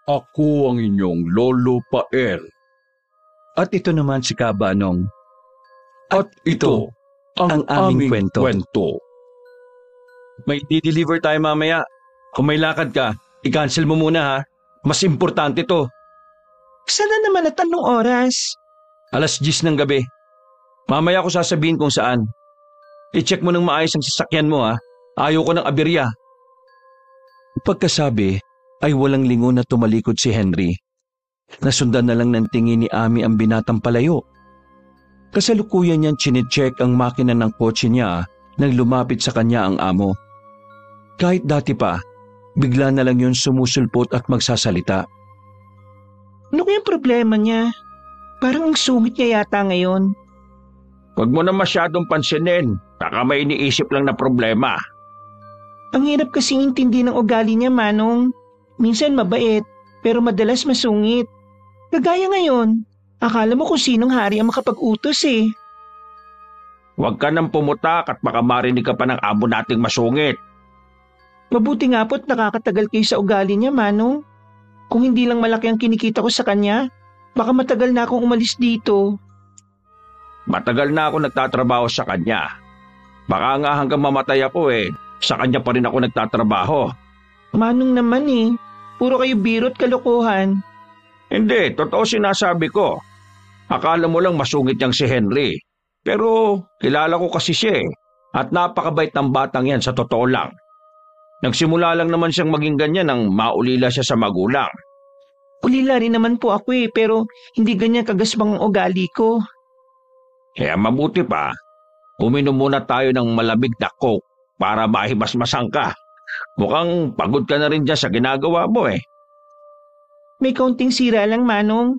Ako ang inyong Lolo Pael. At ito naman si Kabanong. At ito ang aming kwento. May di-deliver tayo mamaya. Kung may lakad ka, i-cancel mo muna ha. Mas importante to. Sana naman at anong oras? 10:00 ng gabi. Mamaya ko sasabihin kung saan. I-check mo ng maayos ang sasakyan mo ha. Ayaw ko ng aberya. Pagkasabi ay walang lingon na tumalikod si Henry. Nasundan na lang ng tingin ni Ami ang binatang palayo. Kasalukuyan niyang chinecheck ang makina ng kotse niya nang lumapit sa kanya ang amo. Kahit dati pa, bigla na lang yun sumusulpot at magsasalita. Ano kayang problema niya? Parang ang sungit niya yata ngayon. Huwag mo na masyadong pansinin. Baka may iniisip lang na problema. Ang hirap kasing intindi ng ugali niya, Manong. Minsan mabait, pero madalas masungit. Kagaya ngayon, akala mo kung sinong hari ang makapag-utos eh. Huwag ka nang pumutak at baka marinig ka pa ng amo nating masungit. Mabuti nga po't nakakatagal kayo sa ugali niya, Manong. Kung hindi lang malaki ang kinikita ko sa kanya, baka matagal na akong umalis dito. Matagal na ako nagtatrabaho sa kanya. Baka nga hanggang mamatay ako sa kanya pa rin ako nagtatrabaho. Manong naman puro kayo biro't kalokohan. Hindi, totoo sinasabi ko. Akala mo lang masungit niyang si Henry. Pero kilala ko kasi siya at napakabait ng batang yan sa totoo lang. Nagsimula lang naman siyang maging ganyan nang maulila siya sa magulang. Ulila rin naman po ako pero hindi ganyan kagasbang ang ugali ko. Kaya mabuti pa, uminom muna tayo ng malamig na Coke para mahimasmasan ka. Mukhang pagod ka na rin dyan sa ginagawa mo May kaunting sira lang, Manong.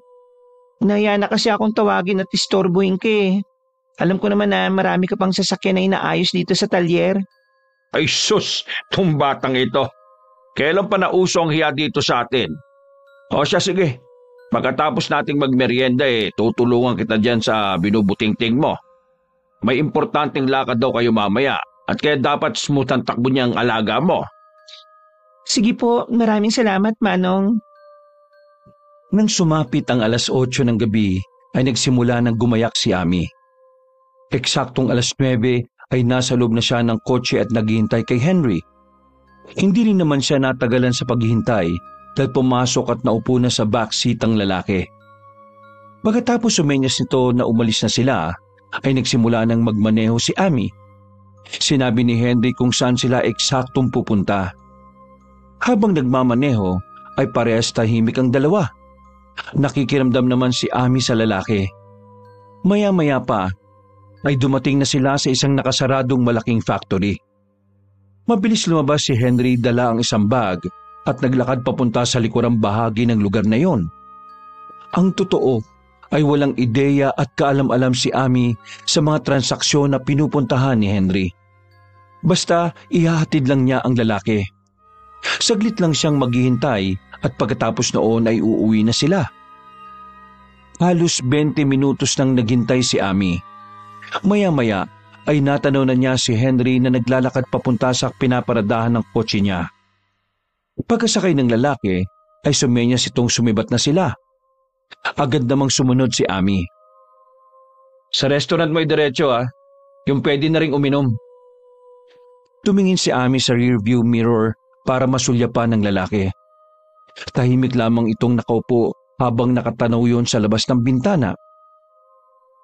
Nahaya na kasi akong tawagin at istorbohin ka Alam ko naman na marami ka pang sasakyan na inaayos dito sa talyer. Ay sus, tong batang ito. Kailan pa nauso ang hiya dito sa atin? O siya sige, pagkatapos nating magmerienda tutulungan kita dyan sa binubutingting mo. May importanteng lakad daw kayo mamaya at kaya dapat smooth ang takbo niyang alaga mo. Sige po, maraming salamat, Manong. Nang sumapit ang 8:00 ng gabi ay nagsimula ng gumayak si Ami. Eksaktong 9:00 ay nasa loob na siya ng kotse at naghihintay kay Henry. Hindi rin naman siya natagalan sa paghihintay dahil pumasok at naupo na sa backseat ang lalaki. Pagkatapos sumenyas nito na umalis na sila, ay nagsimula ng magmaneho si Ami. Sinabi ni Henry kung saan sila eksaktong pupunta. Habang nagmamaneho ay parehas tahimik ang dalawa. Nakikiramdam naman si Ami sa lalaki. Maya-maya pa ay dumating na sila sa isang nakasaradong malaking factory. Mabilis lumabas si Henry, dala ang isang bag at naglakad papunta sa likurang bahagi ng lugar na yon. Ang totoo ay walang ideya at kaalam-alam si Ami sa mga transaksyon na pinupuntahan ni Henry. Basta ihahatid lang niya ang lalaki. Saglit lang siyang maghihintay at pagkatapos noon ay uuwi na sila. Halos 20 minutos nang naghintay si Ami. Maya-maya ay natanaw na niya si Henry na naglalakad papunta sa pinaparadahan ng kotse niya. Pagkasakay ng lalaki ay sumenyas itong sumibat na sila. Agad namang sumunod si Ami. Sa restaurant mo diretso yung pwede na ring uminom. Tumingin si Ami sa rearview mirror para masulyapan ng lalaki. Tahimik lamang itong nakaupo habang nakatanaw yun sa labas ng bintana.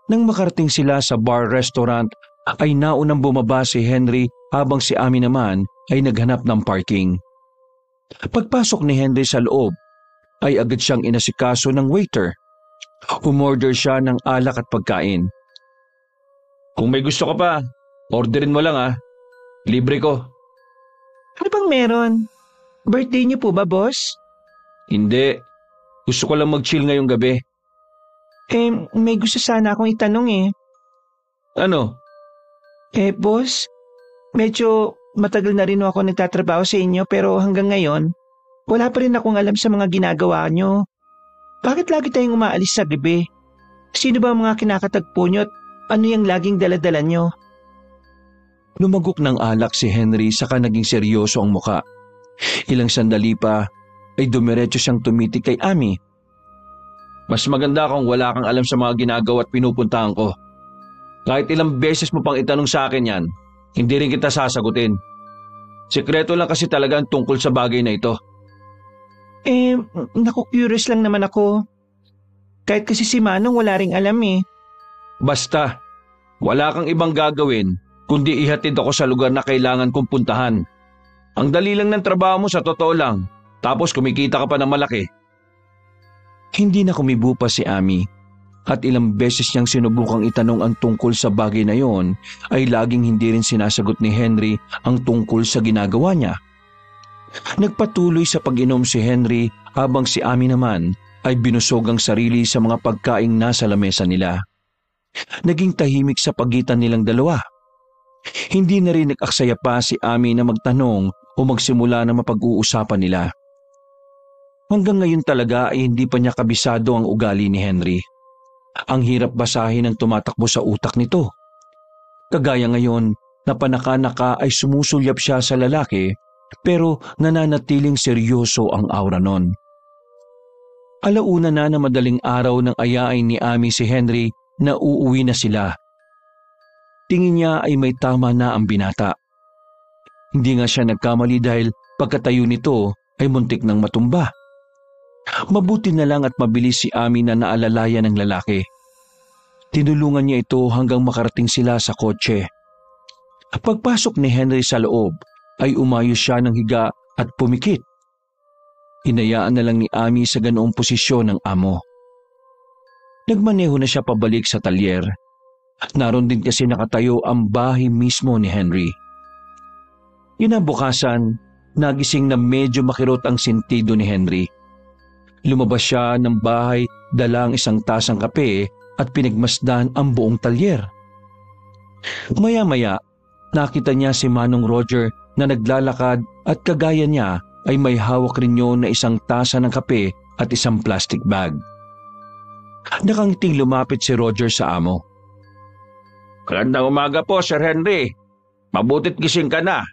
Nang makarating sila sa bar-restaurant ay naunang bumaba si Henry habang si Ami naman ay naghanap ng parking. Pagpasok ni Henry sa loob ay agad siyang inasikaso ng waiter. Umorder siya ng alak at pagkain. Kung may gusto ka pa, orderin mo lang Libre ko. Ano bang meron? Birthday niyo po ba, boss? Hindi. Gusto ko lang mag-chill ngayong gabi. May gusto sana akong itanong Ano? Boss, medyo matagal na rin ako nagtatrabaho sa inyo pero hanggang ngayon, wala pa rin akong alam sa mga ginagawa nyo. Bakit lagi tayong umaalis sa gabi? Sino ba ang mga kinakatagpo nyo at ano yung laging daladala nyo? Lumagok ng alak si Henry saka naging seryoso ang muka. Ilang sandali pa ay dumiretso siyang tumitig kay Amy. Mas maganda kung wala kang alam sa mga ginagawa at pinupuntahan ko. Kahit ilang beses mo pang itanong sa akin yan, hindi rin kita sasagutin. Sikreto lang kasi talaga ang tungkol sa bagay na ito. Naku-curious lang naman ako. Kahit kasi si Manong wala ring alam eh. Basta, wala kang ibang gagawin kundi ihatid ako sa lugar na kailangan kong puntahan. Ang dali lang ng trabaho mo sa totoo lang, tapos kumikita ka pa ng malaki. Hindi na kumibo pa si Amy at ilang beses niyang sinubukang itanong ang tungkol sa bagay na yon ay laging hindi rin sinasagot ni Henry ang tungkol sa ginagawa niya. Nagpatuloy sa pag-inom si Henry habang si Amy naman ay binusog ang sarili sa mga pagkaing nasa lamesa nila. Naging tahimik sa pagitan nilang dalawa. Hindi na rin nag-aksaya pa si Amy na magtanong o magsimula na mapag-uusapan nila. Hanggang ngayon talaga ay hindi pa niya kabisado ang ugali ni Henry. Ang hirap basahin ang tumatakbo sa utak nito. Kagaya ngayon na panaka-naka ay sumusulyap siya sa lalaki pero nananatiling seryoso ang aura nun. Alauna na madaling araw nang ayain ni Amy si Henry na uuwi na sila. Tingin niya ay may tama na ang binata. Hindi nga siya nagkamali dahil pagkatayo nito ay muntik ng matumba. Mabuti na lang at mabilis si Amy na naalalayan ng lalaki. Tinulungan niya ito hanggang makarating sila sa kotse. Pagpasok ni Henry sa loob ay umayos siya ng higa at pumikit. Hinayaan na lang ni Amy sa ganoong posisyon ng amo. Nagmaneho na siya pabalik sa talyer. Naroon din kasi nakatayo ang bahay mismo ni Henry. Kinabukasan, nagising na medyo makirot ang sentido ni Henry. Lumabas siya ng bahay, dala ang isang tasang kape at pinagmasdan ang buong talyer. Maya-maya, nakita niya si Manong Roger na naglalakad at kagaya niya ay may hawak rin yun na isang tasa ng kape at isang plastic bag. Nakangiting lumapit si Roger sa amo. Magandang umaga po, Sir Henry. Mabutit gising ka na.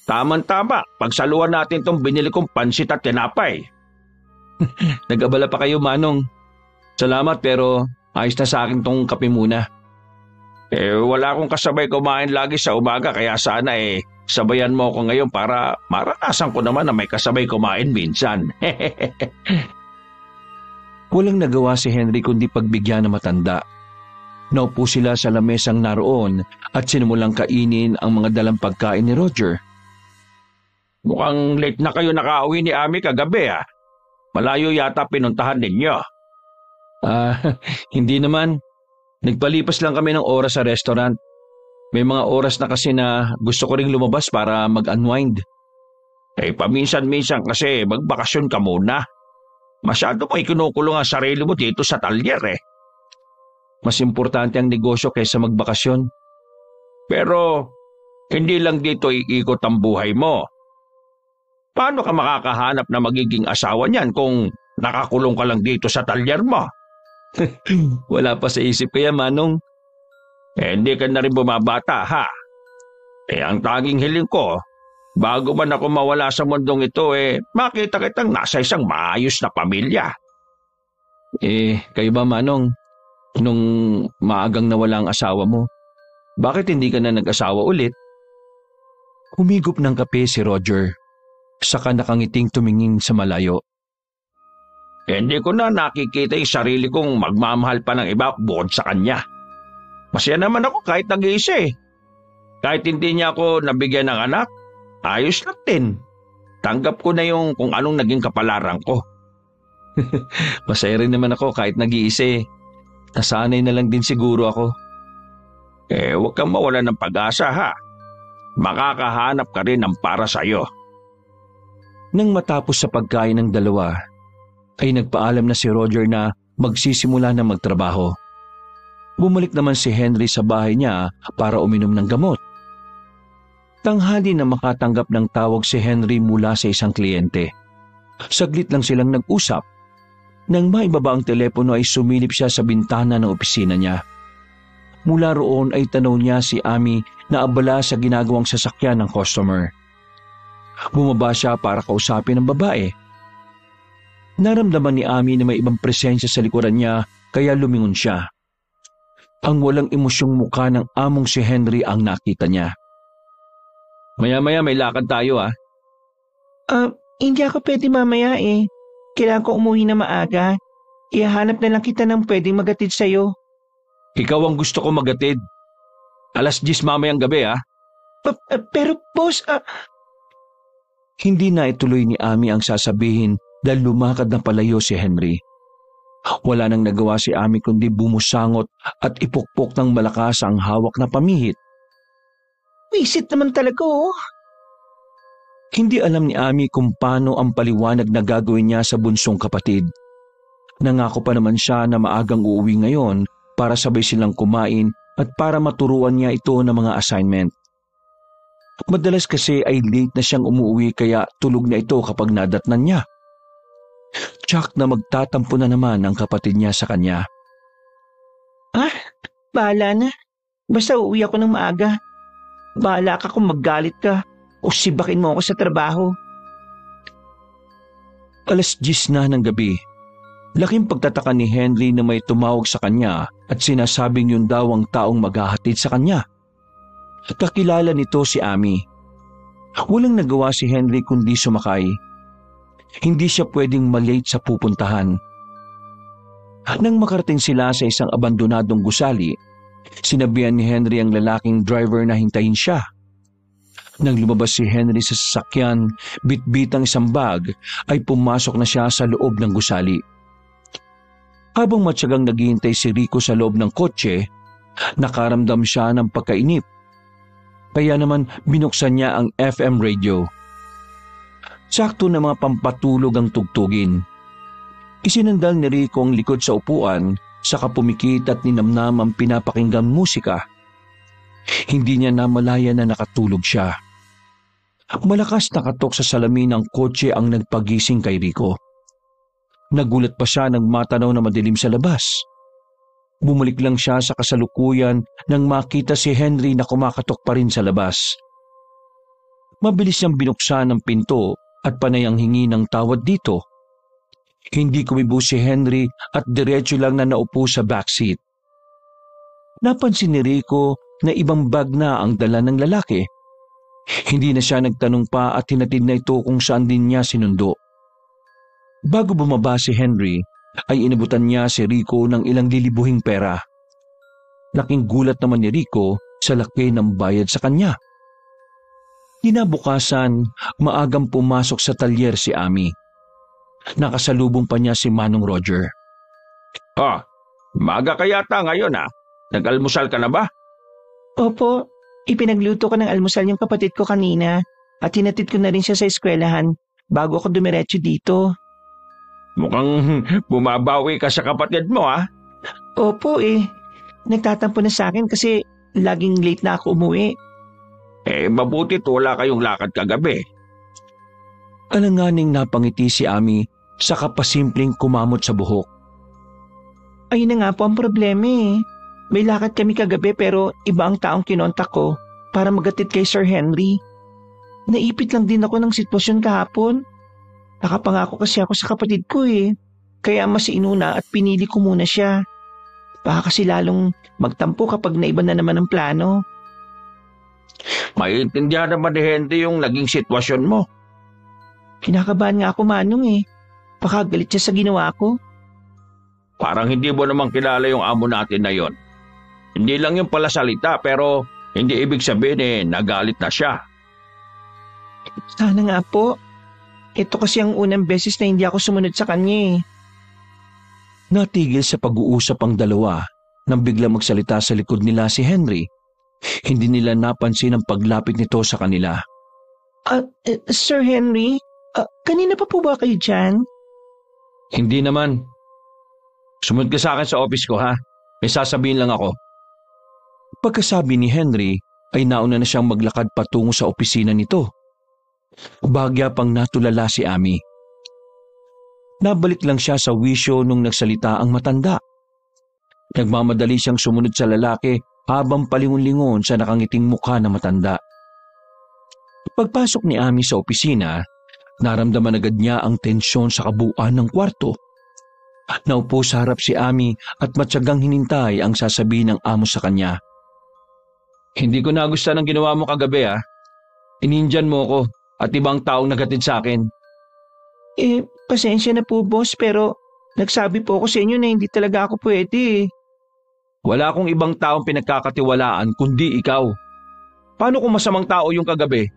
Tama-tama, pagsaluhan natin tong binili kong pansit at tinapay. Nag-abala pa kayo, Manong. Salamat pero ayos na sa akin tong kape muna. Wala akong kasabay kumain lagi sa umaga kaya sana sabayan mo ako ngayon para maranasan ko naman na may kasabay kumain minsan. Walang nagawa si Henry kundi pagbigyan ng matanda. Naupo sila sa lamesang naroon at sinimulang kainin ang mga dalang pagkain ni Roger. Mukhang late na kayo nakauwi ni Amy kagabi ah. Malayo yata pinuntahan ninyo. Hindi naman. Nagpalipas lang kami ng oras sa restaurant. May mga oras na kasi na gusto ko ring lumabas para mag-unwind. Paminsan-minsan kasi magbakasyon ka muna. Masyado mo ikinukulong ang sarili mo dito sa talyer eh. Mas importante ang negosyo kaysa magbakasyon. Pero hindi lang dito iikot ang buhay mo. Paano ka makakahanap na magiging asawa niyan kung nakakulong ka lang dito sa talyer mo? Wala pa sa isip kaya, Manong. Hindi ka na rin bumabata ha. Ang tanging hiling ko, bago man ako mawala sa mundong ito makita kitang nasa isang maayos na pamilya. Kayo ba, Manong? Nung maagang nawala ang asawa mo, bakit hindi ka na nag-asawa ulit? Humigop ng kape si Roger. Saka nakangiting tumingin sa malayo. Hindi ko na nakikita yung sarili kong magmamahal pa ng iba bukod sa kanya. Masaya naman ako kahit nag-iisa eh. Kahit hindi niya ako nabigyan ng anak, ayos lang din. Tanggap ko na yung kung anong naging kapalaran ko. Masaya rin naman ako kahit nag-iisa eh. Nasanay na lang din siguro ako. Huwag kang mawala ng pag-asa ha. Makakahanap ka rin ng para sa'yo. Nang matapos sa pagkain ng dalawa, ay nagpaalam na si Roger na magsisimula na magtrabaho. Bumalik naman si Henry sa bahay niya para uminom ng gamot. Tanghali na makatanggap ng tawag si Henry mula sa isang kliyente. Saglit lang silang nag-usap. Nang maibaba ang telepono ay sumilip siya sa bintana ng opisina niya. Mula roon ay tanaw niya si Amy na abala sa ginagawang sasakyan ng customer. Bumaba siya para kausapin ang babae. Naramdaman ni Ami na may ibang presensya sa likuran niya kaya lumingon siya. Ang walang emosyong mukha ng among si Henry ang nakita niya. Maya-maya may lakad tayo Hindi ako pwede mamaya eh. Kailangan ko umuwi na maaga. Ihahanap na lang kita ng pwedeng magatid sa'yo. Ikaw ang gusto ko magatid. 10:00 mamayang gabi Pero boss, Hindi na ituloy ni Ami ang sasabihin dahil lumakad na palayo si Henry. Wala nang nagawa si Ami kundi bumusangot at ipukpok ng malakas ang hawak na pamihit. wisit naman talaga oh. Hindi alam ni Ami kung paano ang paliwanag na gagawin niya sa bunsong kapatid. Nangako pa naman siya na maagang uuwi ngayon para sabay silang kumain at para maturuan niya ito ng mga assignment. Madalas kasi ay late na siyang umuwi kaya tulog na ito kapag nadatnan niya. Tsak na magtatampo na naman ang kapatid niya sa kanya. Bahala na. Basta uuwi ako ng maaga. Bahala ka kung maggalit ka o sibakin mo ako sa trabaho. 10:00 na ng gabi. Laking pagtataka ni Henry na may tumawag sa kanya at sinasabing yun daw ang taong maghahatid sa kanya. At kakilala nito si Ami. Walang nagawa si Henry kundi sumakay. Hindi siya pwedeng malate sa pupuntahan. Nang makarating sila sa isang abandonadong gusali, sinabihan ni Henry ang lalaking driver na hintayin siya. Nang lumabas si Henry sa sasakyan, bitbitang isang bag, ay pumasok na siya sa loob ng gusali. Habang matyagang naghihintay si Rico sa loob ng kotse, nakaramdam siya ng pagkainip. Kaya naman binuksan niya ang FM radio. Sakto na mga pampatulog ang tugtugin. Isinandal ni Rico ang likod sa upuan, saka pumikit at ninamnam ang pinapakinggang musika. Hindi niya namalaya na nakatulog siya. Malakas na katok sa salamin ng kotse ang nagpagising kay Rico. Nagulat pa siya nang matanaw na madilim sa labas. Bumalik lang siya sa kasalukuyan nang makita si Henry na kumakatok pa rin sa labas. Mabilis niyang binuksan ang pinto at panay ang hingi ng tawad dito. Hindi kumibo si Henry at diretso lang na naupo sa backseat. Napansin ni Rico na ibang bag na ang dala ng lalaki. Hindi na siya nagtanong pa at hinatid na ito kung saan din niya sinundo. Bago bumaba si Henry, ay inabutan niya si Rico ng ilang lilibuhing pera. Laking gulat naman ni Rico sa laki ng bayad sa kanya. Kinabukasan, maagang pumasok sa talyer si Ami. Nakasalubong pa niya si Manong Roger. Maga ka yata ngayon Nag-almusal ka na ba? Opo, ipinagluto ko ng almusal yung kapatid ko kanina at hinatid ko na rin siya sa eskwelahan bago ako dumiretso dito. Mukhang bumabawi ka sa kapatid mo Opo nagtatampo na sa akin kasi laging late na ako umuwi. Mabutit wala kayong lakad kagabi. Alanganing napangiti si Ami sa kapasimpleng kumamot sa buhok. Ayun na nga po ang problema May lakad kami kagabi pero iba ang taong kinontak ko para magatid kay Sir Henry. Naipit lang din ako ng sitwasyon kahapon. Nakapangako kasi ako sa kapatid ko Kaya mas inuna at pinili ko muna siya. Baka kasi lalong magtampo kapag naiba na naman ang plano. Maiintindihan naman ni Henry yung naging sitwasyon mo. Kinakabahan nga ako Manong Baka galit siya sa ginawa ko. Parang hindi mo naman kilala yung amo natin na yon. Hindi lang yung pala salita pero hindi ibig sabihin nagalit na siya. Sana nga po. Ito kasi ang unang beses na hindi ako sumunod sa kanya Natigil sa pag-uusap ang dalawa nang bigla magsalita sa likod nila si Henry. Hindi nila napansin ang paglapit nito sa kanila. Sir Henry, kanina pa po ba kayo dyan? Hindi naman. Sumunod ka sa akin sa office ko May sasabihin lang ako. Pagkasabi ni Henry ay nauna na siyang maglakad patungo sa opisina nito. Bahagya pang natulala si Ami. Nabalik lang siya sa wisyo nung nagsalita ang matanda. Nagmamadali siyang sumunod sa lalaki habang palingon-lingon sa nakangiting mukha na matanda. Pagpasok ni Ami sa opisina Naramdaman agad niya ang tensyon sa kabuuan ng kwarto. Naupo sa harap si Ami at matyagang hinintay ang sasabihin ng amo sa kanya. Hindi ko nagustuhan ang ginawa mo kagabi Inindyan mo ko at ibang taong nagatid sa akin. Pasensya na po boss pero nagsabi po ako sa inyo na hindi talaga ako pwede. Wala akong ibang taong pinagkakatiwalaan kundi ikaw. Paano kung masamang tao yung kagabi?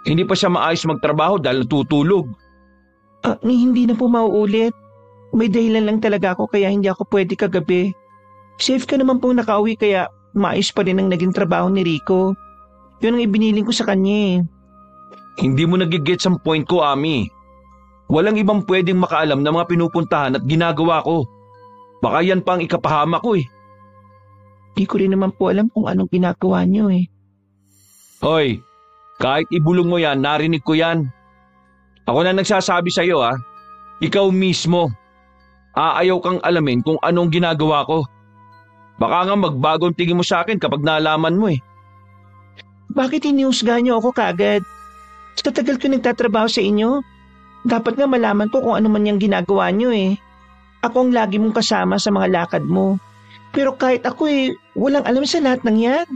Hindi pa siya maayos magtrabaho dahil natutulog. Hindi na po mauulit. May dahilan lang talaga ako kaya hindi ako pwede kagabi. Safe ka naman pong nakauwi kaya maayos pa rin ang naging trabaho ni Rico. Yun ang ibiniling ko sa kanya. Hindi mo nagigets ang point ko, Ami. Walang ibang pwedeng makaalam ng mga pinupuntahan at ginagawa ko. Baka yan pa ang ikapahama ko Di ko rin naman po alam kung anong ginagawa niyo Hoy, kahit ibulong mo yan, narinig ko yan. Ako na nagsasabi sa'yo Ikaw mismo. Aayaw kang alamin kung anong ginagawa ko. Baka nga magbagong tingin mo sa akin kapag nalaman mo Bakit iniusga niyo ako kaagad? Sa tagal ko nagtatrabaho sa inyo, dapat nga malaman ko kung ano man yung ginagawa niyo Ako ang lagi mong kasama sa mga lakad mo. Pero kahit ako walang alam sa lahat ng yan.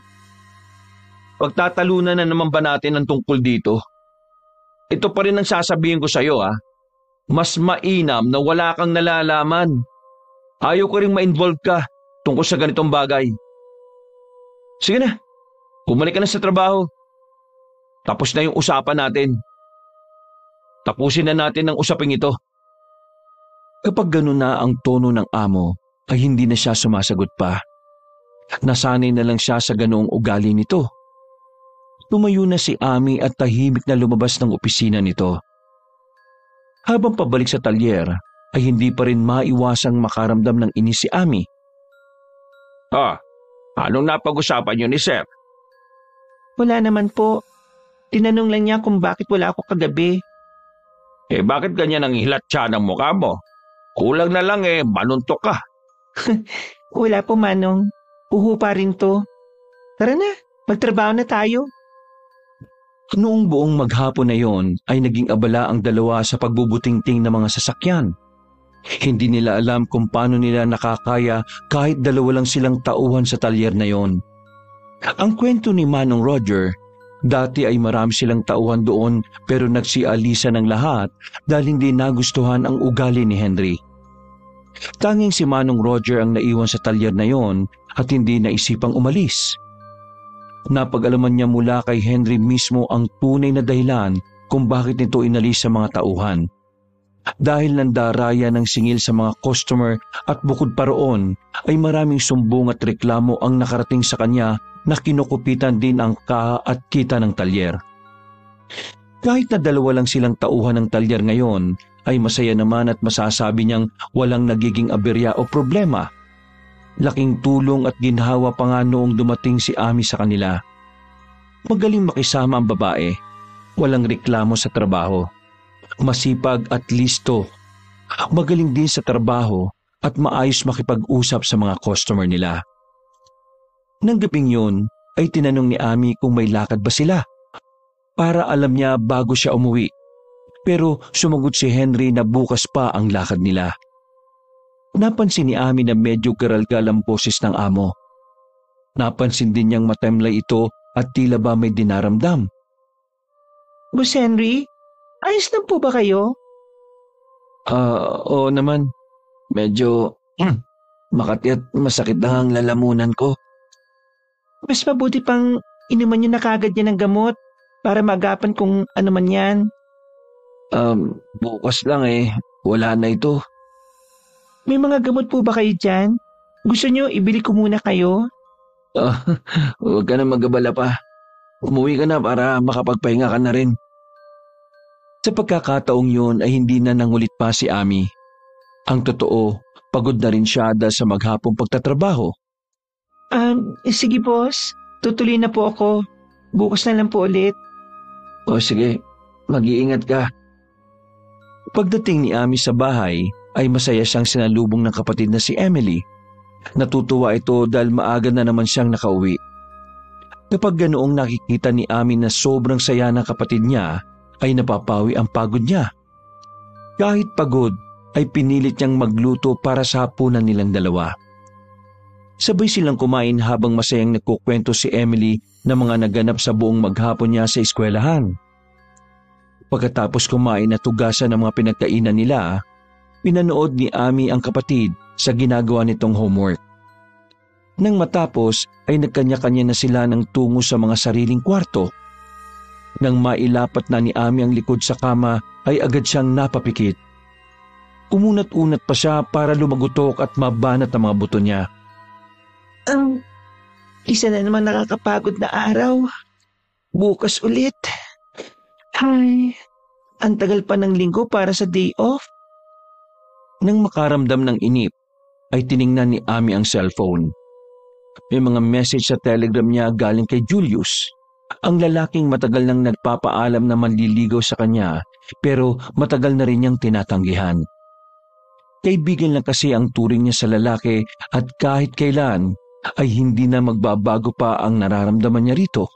Pagtatalunan na naman ba natin ang tungkol dito? Ito pa rin ang sasabihin ko sa'yo Mas mainam na wala kang nalalaman. Ayaw ko rin ma-involve ka tungkol sa ganitong bagay. Sige na, bumalik ka na sa trabaho. Tapos na yung usapan natin. Tapusin na natin ang usaping ito. Kapag ganun na ang tono ng amo, ay hindi na siya sumasagot pa. Nasanay na lang siya sa ganoong ugali nito. Tumayo na si Ami at tahimik na lumabas ng opisina nito. Habang pabalik sa talyer, ay hindi pa rin maiwasang makaramdam ng inis si Ami. Anong napag-usapan niyo ni Sir? Wala naman po. Tinanong lang niya kung bakit wala ako kagabi. Bakit ganyan ang hilat siya ng mukha mo? Kulang na lang manuntok ka. Wala po Manong. Uho pa rin to. Tara na, magtrabaho na tayo. Noong buong maghapon na yon ay naging abala ang dalawa sa pagbubutingting ng mga sasakyan. Hindi nila alam kung paano nila nakakaya kahit dalawa lang silang tauhan sa talyer na yon. Ang kwento ni Manong Roger, dati ay marami silang tauhan doon pero nagsialisa ng lahat dahil hindi nagustuhan ang ugali ni Henry. Tanging si Manong Roger ang naiwan sa talyer na yon at hindi naisipang umalis. Napag-alaman niya mula kay Henry mismo ang tunay na dahilan kung bakit nito inalis sa mga tauhan. Dahil nandaraya ng singil sa mga customer at bukod pa roon ay maraming sumbong at reklamo ang nakarating sa kanya na kinukupitan din ang at kita ng talyer. Kahit na dalawa lang silang tauhan ng talyer ngayon ay masaya naman at masasabi niyang walang nagiging aberya o problema. Laking tulong at ginhawa pa nga noong dumating si Ami sa kanila. Magaling makisama ang babae, walang reklamo sa trabaho. Masipag at listo. Magaling din sa trabaho at maayos makipag-usap sa mga customer nila. Nang gabing yun ay tinanong ni Ami kung may lakad ba sila. Para alam niya bago siya umuwi. Pero sumagot si Henry na bukas pa ang lakad nila. Napansin ni Ami na medyo garalgal ang boses ng amo. Napansin din niyang matemlay ito at tila ba may dinaramdam. Boss Henry, ayos lang po ba kayo? Oo naman. Medyo makati at masakit lang ang lalamunan ko. Mas mabuti pang inuman niyo na kagad yan ng gamot para magapan kung ano man yan. Bukas lang wala na ito. May mga gamot po ba kayo dyan? Gusto niyo ibili ko muna kayo? Huwag ka na mag-abala pa. Umuwi ka na para makapagpahinga ka na rin. Sa pagkakataong yun ay hindi na nangulit pa si Ami. Ang totoo, pagod na rin siya dahil sa maghapong pagtatrabaho. Sige boss, tutuloy na po ako. Bukas na lang po ulit. O sige, mag-iingat ka. Pagdating ni Ami sa bahay, ay masaya siyang sinalubong ng kapatid na si Emily. Natutuwa ito dahil maaga na naman siyang nakauwi. Kapag ganoong nakikita ni Ami na sobrang saya ng kapatid niya, ay napapawi ang pagod niya. Kahit pagod ay pinilit niyang magluto para sa hapunan nilang dalawa. Sabay silang kumain habang masayang nagkukwento si Emily ng mga naganap sa buong maghapon niya sa eskwelahan. Pagkatapos kumain at tugasan ng mga pinagkainan nila, pinanood ni Amy ang kapatid sa ginagawa nitong homework. Nang matapos ay nagkanya-kanya na sila ng tungo sa mga sariling kwarto. Nang mailapat na ni Amy ang likod sa kama ay agad siyang napapikit. Umunat-unat pa siya para lumagutok at mabanat ang mga buto niya. Isa na naman nakakapagod na araw. Bukas ulit. Ay, ang tagal pa ng linggo para sa day off. Nang makaramdam ng inip, ay tiningnan ni Amy ang cellphone. May mga message sa telegram niya galing kay Julius, ang lalaking matagal nang nagpapaalam na manliligaw sa kanya pero matagal na rin niyang tinatanggihan. Kaibigan lang kasi ang turing niya sa lalaki at kahit kailan ay hindi na magbabago pa ang nararamdaman niya rito.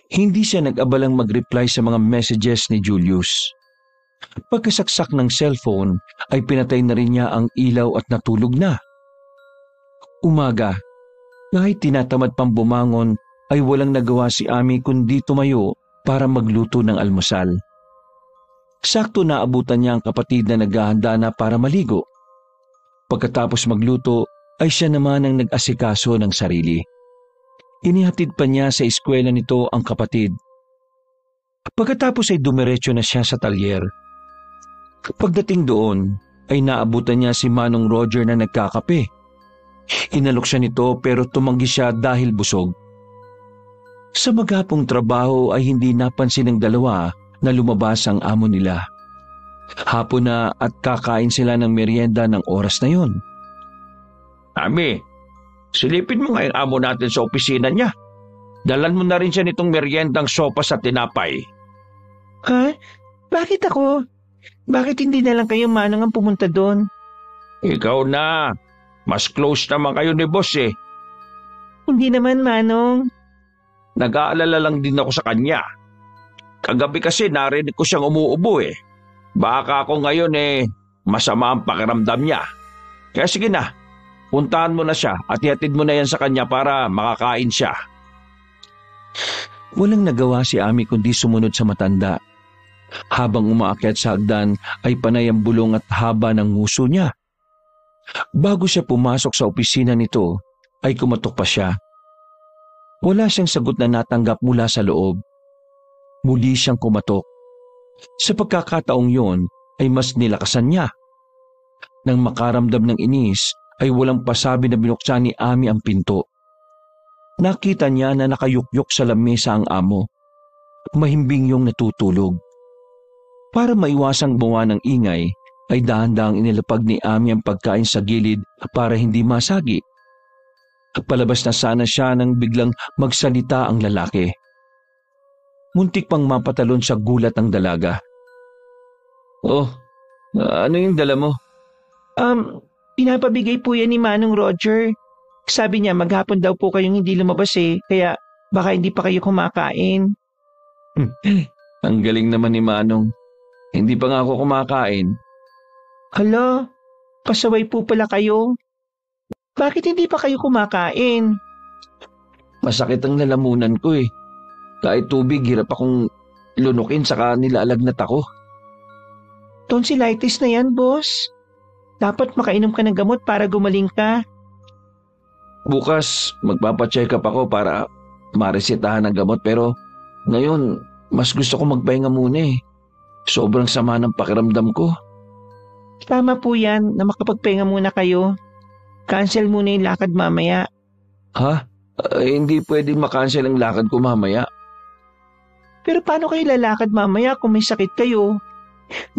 Hindi siya nag-abalang mag-reply sa mga messages ni Julius. Pagkasaksak ng cellphone ay pinatay na rin niya ang ilaw at natulog na. Umaga, kahit tinatamad pang bumangon ay walang nagawa si Amy kundi tumayo para magluto ng almusal. Sakto naabutan niya ang kapatid na naghahanda na para maligo. Pagkatapos magluto ay siya naman ang nag-asikaso ng sarili. Inihatid pa niya sa eskwela nito ang kapatid. Pagkatapos ay dumiretso na siya sa talyer. Pagdating doon ay naabutan niya si Manong Roger na nagkakape. Inalok siya nito pero tumanggi siya dahil busog. Sa maghapong trabaho ay hindi napansin ng dalawa na lumabas ang amo nila. Hapon na at kakain sila ng merienda ng oras na yon. Amy, silipin mo nga yung amo natin sa opisina niya. Dalan mo na rin siya nitong meriendang sopas at tinapay. Ha? Bakit ako? Bakit hindi na lang kayo Manong ang pumunta doon? Ikaw na. Mas close naman kayo ni boss eh. Hindi naman Manong. Nag-aalala lang din ako sa kanya. Kagabi kasi narinig ko siyang umuubo eh. Baka ako ngayon masama ang pakiramdam niya. Kaya sige na, puntahan mo na siya at ihatid mo na yan sa kanya para makakain siya. Walang nagawa si Amy kundi sumunod sa matanda. Habang umaakyat sa hagdan ay panay ang bulong at haba ng nguso niya. Bago siya pumasok sa opisina nito ay kumatok pa siya. Wala siyang sagot na natanggap mula sa loob. Muli siyang kumatok. Sa pagkakataong yon ay mas nilakasan niya. Nang makaramdam ng inis ay walang pasabi na binuksan ni Amy ang pinto. Nakita niya na nakayukyok sa lamesa ang amo. Mahimbing yung natutulog. Para maiwasang buwa ng ingay, ay dahan-dahang inilapag ni Amy ang pagkain sa gilid para hindi masagi. Palabas na sana siya nang biglang magsalita ang lalaki. Muntik pang mapatalon sa gulat ang dalaga. Oh, ano yung dala mo? Pinapabigay po yan ni Manong Roger. Sabi niya maghapon daw po kayong hindi lumabas kaya baka hindi pa kayo kumakain. Ang galing naman ni Manong. Hindi pa nga ako kumakain. Hala, pasaway po pala kayo. Bakit hindi pa kayo kumakain? Masakit ang lalamunan ko eh. Kahit tubig, hirap akong lunukin saka nilalagnat ako. Tonsillitis na yan, boss. Dapat makainom ka ng gamot para gumaling ka. Bukas, magpapacheck up ako para maresetahan ng gamot pero ngayon, mas gusto ko magpahinga muna eh. Sobrang sama ng pakiramdam ko. Tama po yan na makapagpahinga muna kayo. Cancel muna yung lakad mamaya. Ha? Hindi pwedeng makancel ang lakad ko mamaya. Pero paano kayo lalakad mamaya kung may sakit kayo?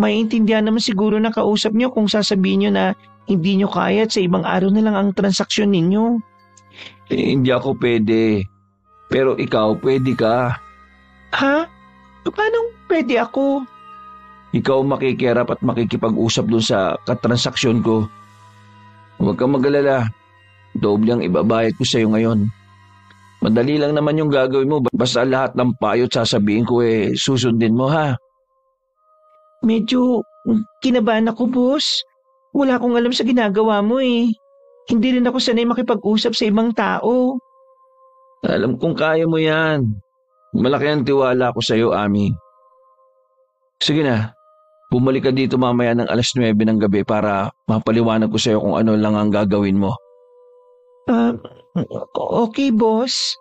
Maiintindihan naman siguro ng kausap nyo kung sasabihin nyo na hindi nyo kaya at sa ibang araw na lang ang transaksyon ninyo. Hindi ako pwede. Pero ikaw pwede ka. Ha? Paano pwede ako? Ikaw makikiharap at makikipag-usap dun sa katransaksyon ko. Huwag kang mag-alala. Doble ang ibabayad ko sa'yo ngayon. Madali lang naman yung gagawin mo. Basta lahat ng payo at sasabihin ko susundin mo ha. Medyo kinabahan ako, boss. Wala akong alam sa ginagawa mo eh. Hindi rin ako sanay makipag-usap sa ibang tao. Alam kong kaya mo yan. Malaki ang tiwala ko sa iyo, Ami. Sige na, bumalik ka dito mamaya ng 9:00 ng gabi para mapaliwanag ko sa iyo kung ano lang ang gagawin mo. Okay, boss.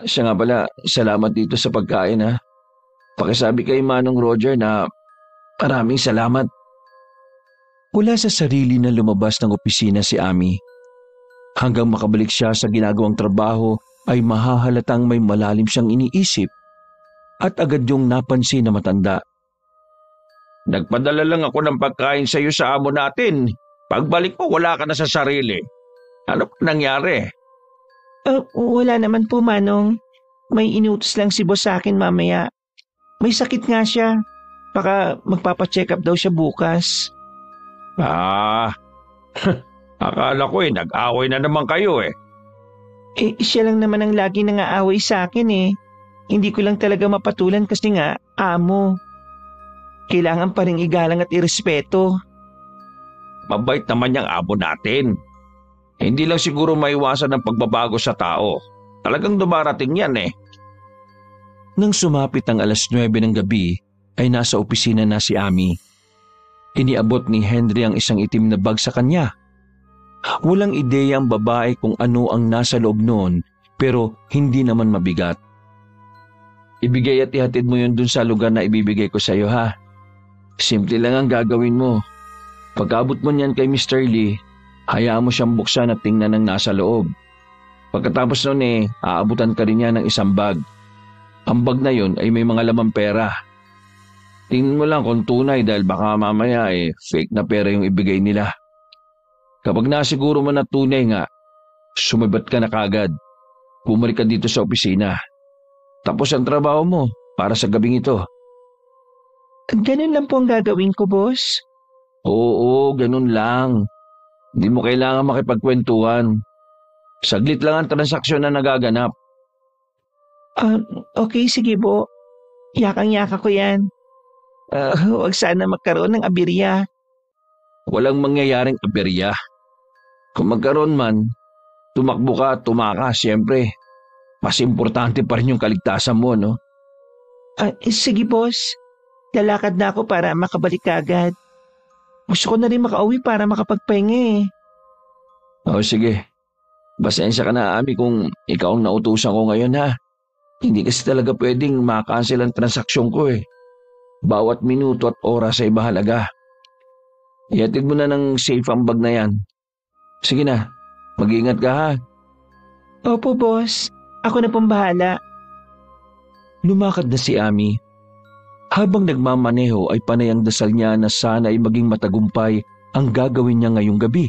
Siya nga pala, salamat dito sa pagkain ha. Pakisabi kay Manong Roger na maraming salamat. Wala sa sarili na lumabas ng opisina si Ami. Hanggang makabalik siya sa ginagawang trabaho ay mahahalatang may malalim siyang iniisip at agad yung napansin na matanda. Nagpadala lang ako ng pagkain sa iyo sa amo natin. Pagbalik mo, wala ka na sa sarili. Ano pa nangyari? Wala naman po, Manong. May inutos lang si boss sa akin mamaya. May sakit nga siya. Baka magpapacheck up daw siya bukas. Akala ko nag-away na naman kayo Siya lang naman ang lagi nangaaway sa akin eh. Hindi ko lang talaga mapatulan kasi nga, amo. Kailangan pa rin igalang at irespeto. Mabait naman yung amo natin. Hindi lang siguro maiwasan ang pagbabago sa tao. Talagang dumarating yan Nang sumapit ang 9:00 ng gabi, ay nasa opisina na si Ami. Iniabot ni Henry ang isang itim na bag sa kanya. Walang ideya ang babae kung ano ang nasa loob noon, pero hindi naman mabigat. Ibigay at ihatid mo yun dun sa lugar na ibibigay ko sa iyo ha. Simple lang ang gagawin mo. Pag-abot mo niyan kay Mr. Lee, hayaan mo siyang buksan at tingnan ang nasa loob. Pagkatapos nun aabutan ka rin niya ng isang bag. Ang bag na yun ay may mga lamang pera. Tingnan mo lang kung tunay dahil baka mamaya fake na pera yung ibigay nila. Kapag nasiguro mo na tunay nga, sumibat ka na kagad. Bumalik ka dito sa opisina. Tapos ang trabaho mo para sa gabing ito. Ganun lang po ang gagawin ko, boss? Oo, ganun lang. Hindi mo kailangan makipagkwentuhan. Saglit lang ang transaksyon na nagaganap. Okay, sige po. Yakang-yaka ko yan. Huwag sana magkaroon ng aberya. Walang mangyayaring aberya. Kung magkaroon man, tumakbo ka at tumakas, siyempre. Mas importante pa rin yung kaligtasan mo, no? Sige, boss. Lalakad na ako para makabalik agad. Gusto ko na rin makauwi para makapagpahinga Sige. Pasensya ka na, Ami, kung ikaw ang nautusan ko ngayon, ha? Hindi kasi talaga pwedeng makancel ang transaksyon ko Bawat minuto at oras ay mahalaga. Ihatid mo na ng safe ang bag na yan. Sige na, mag-iingat ka ha. Opo, boss. Ako na pong bahala. Lumakad na si Ami. Habang nagmamaneho ay panay ang dasal niya na sana ay maging matagumpay ang gagawin niya ngayong gabi.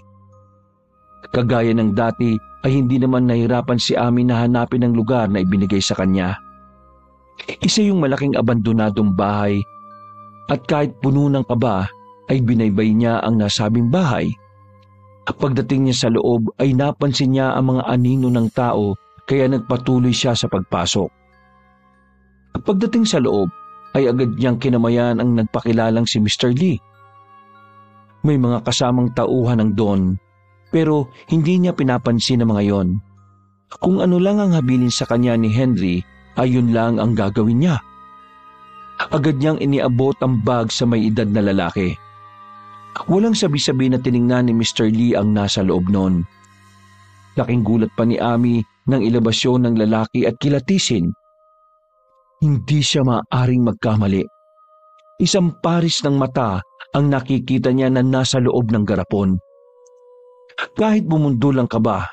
Kagaya ng dati ay hindi naman nahirapan si Ami na hanapin ang lugar na ibinigay sa kanya. Isa yung malaking abandonadong bahay at kahit puno ng kaba ay binaybay niya ang nasabing bahay. Pagdating niya sa loob ay napansin niya ang mga anino ng tao kaya nagpatuloy siya sa pagpasok. Pagdating sa loob ay agad niyang kinamayan ang nagpakilalang si Mr. Lee. May mga kasamang tauhan ng Don pero hindi niya pinapansin ang mga yon. Kung ano lang ang habilin sa kanya ni Henry ay yun lang ang gagawin niya. Agad niyang iniabot ang bag sa may edad na lalaki. Walang sabi-sabi na tiningnan ni Mr. Lee ang nasa loob noon. Laking gulat pa ni Ami nang ilabasyon ng lalaki at kilatisin. Hindi siya maaaring magkamali. Isang paris ng mata ang nakikita niya na nasa loob ng garapon. Kahit bumundol ang kaba,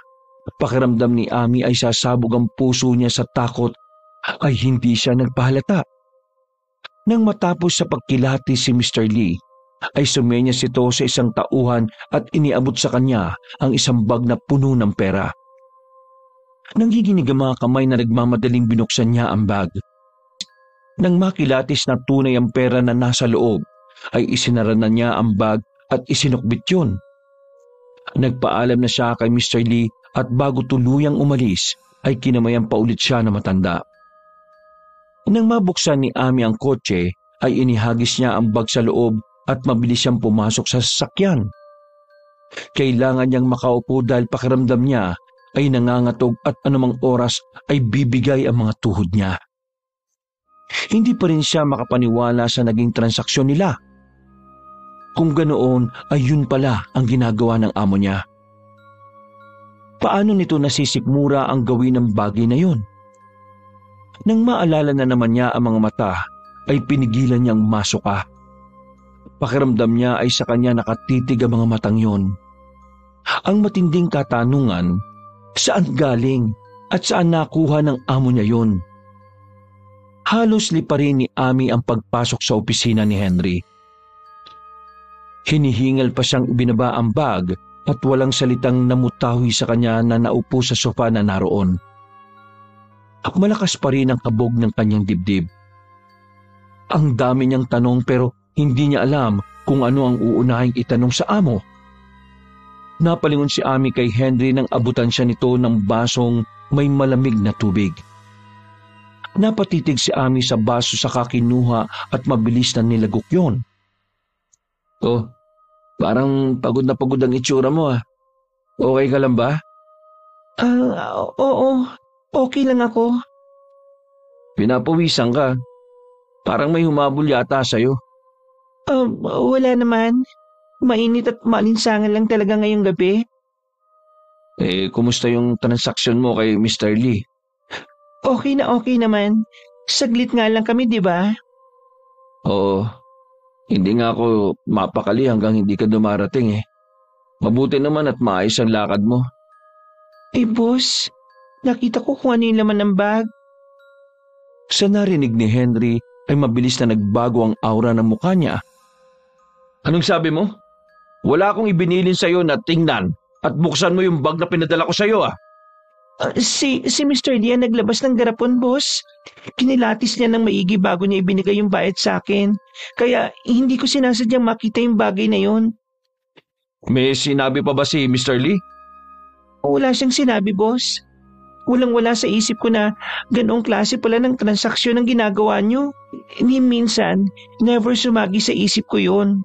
pakiramdam ni Ami ay sasabog ang puso niya sa takot ay hindi siya nagpahalata. Nang matapos sa pagkilati si Mr. Lee, ay sumenyas ito sa isang tauhan at iniabot sa kanya ang isang bag na puno ng pera. Nangiginig ang mga kamay na nagmamadaling binuksan niya ang bag. Nang makilatis na tunay ang pera na nasa loob, ay isinara na niya ang bag at isinukbit yun. Nagpaalam na siya kay Mr. Lee at bago tuluyang umalis, ay kinamayan pa ulit siya na matanda. Nang mabuksan ni Ami ang kotse, ay inihagis niya ang bag sa loob at mabilis siyang pumasok sa sasakyan. Kailangan niyang makaupo dahil pakiramdam niya ay nangangatog at anumang oras ay bibigay ang mga tuhod niya. Hindi pa rin siya makapaniwala sa naging transaksyon nila. Kung ganoon ay yun pala ang ginagawa ng amo niya. Paano nito nasisikmura ang gawin ng bagay na yun? Nang maalala na naman niya ang mga mata, ay pinigilan niyang masuka. Pakiramdam niya ay sa kanya nakatitig ang mga matang yun. Ang matinding katanungan, saan galing at saan nakuha ng amo niya yun? Halos liparin ni Ami ang pagpasok sa opisina ni Henry. Hinihingal pa siyang ibinaba ang bag at walang salitang namutawi sa kanya na naupo sa sofa na naroon. Malakas pa rin ang kabog ng kanyang dibdib. Ang dami niyang tanong pero hindi niya alam kung ano ang uunahing itanong sa amo. Napalingon si Ami kay Henry nang abutan siya nito ng basong may malamig na tubig. Napatitig si Ami sa baso sa kakinuha at mabilis na nilagok yon. Oh, parang pagod na pagod ang itsura mo ah. Okay ka lang ba? Oo. Okay lang ako. Pinapawisan ka. Parang may humabol yata sa'yo. Wala naman. Mainit at malinsangan lang talaga ngayong gabi. Kumusta yung transaksyon mo kay Mr. Lee? Okay naman. Saglit nga lang kami, di ba? Oo. Hindi nga ako mapakali hanggang hindi ka dumarating eh. Mabuti naman at maayos ang lakad mo. Boss, nakita ko kung ano yung laman ng bag. Sa narinig ni Henry ay mabilis na nagbago ang aura ng mukha niya. Anong sabi mo? Wala akong ibinilin sa'yo na tingnan at buksan mo yung bag na pinadala ko sa'yo ah. Si Mr. Lee ang naglabas ng garapon, boss. Kinilatis niya ng maigi bago niya ibinigay yung bayad sa akin. Kaya hindi ko sinasadyang makita yung bagay na yon. May sinabi pa ba si Mr. Lee? Wala siyang sinabi, boss. Walang-wala sa isip ko na ganoong klase pala ng transaksyon ang ginagawa niyo. Ni minsan, never sumagi sa isip ko yon.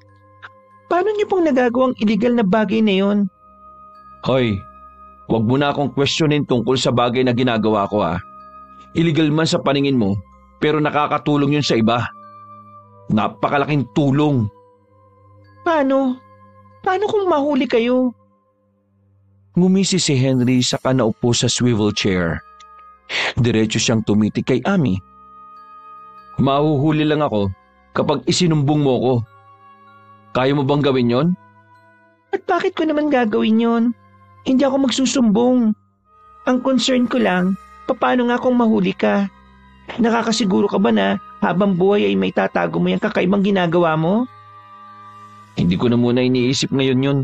Paano niyo pong nagagawang illegal na bagay na yon? Hoy, wag mo na akong questionin tungkol sa bagay na ginagawa ko ah. Illegal man sa paningin mo, pero nakakatulong yun sa iba. Napakalaking tulong. Paano? Paano kung mahuli kayo? Ngumisi si Henry saka naupo sa swivel chair. Diretso siyang tumitig kay Ami. Mahuhuli lang ako kapag isinumbong mo ko. Kaya mo bang gawin yon? At bakit ko naman gagawin yon? Hindi ako magsusumbong. Ang concern ko lang, paano nga kung mahuli ka? Nakakasiguro ka ba na habang buhay ay may tatago mo yung kakaibang ginagawa mo? Hindi ko na muna iniisip ngayon yun.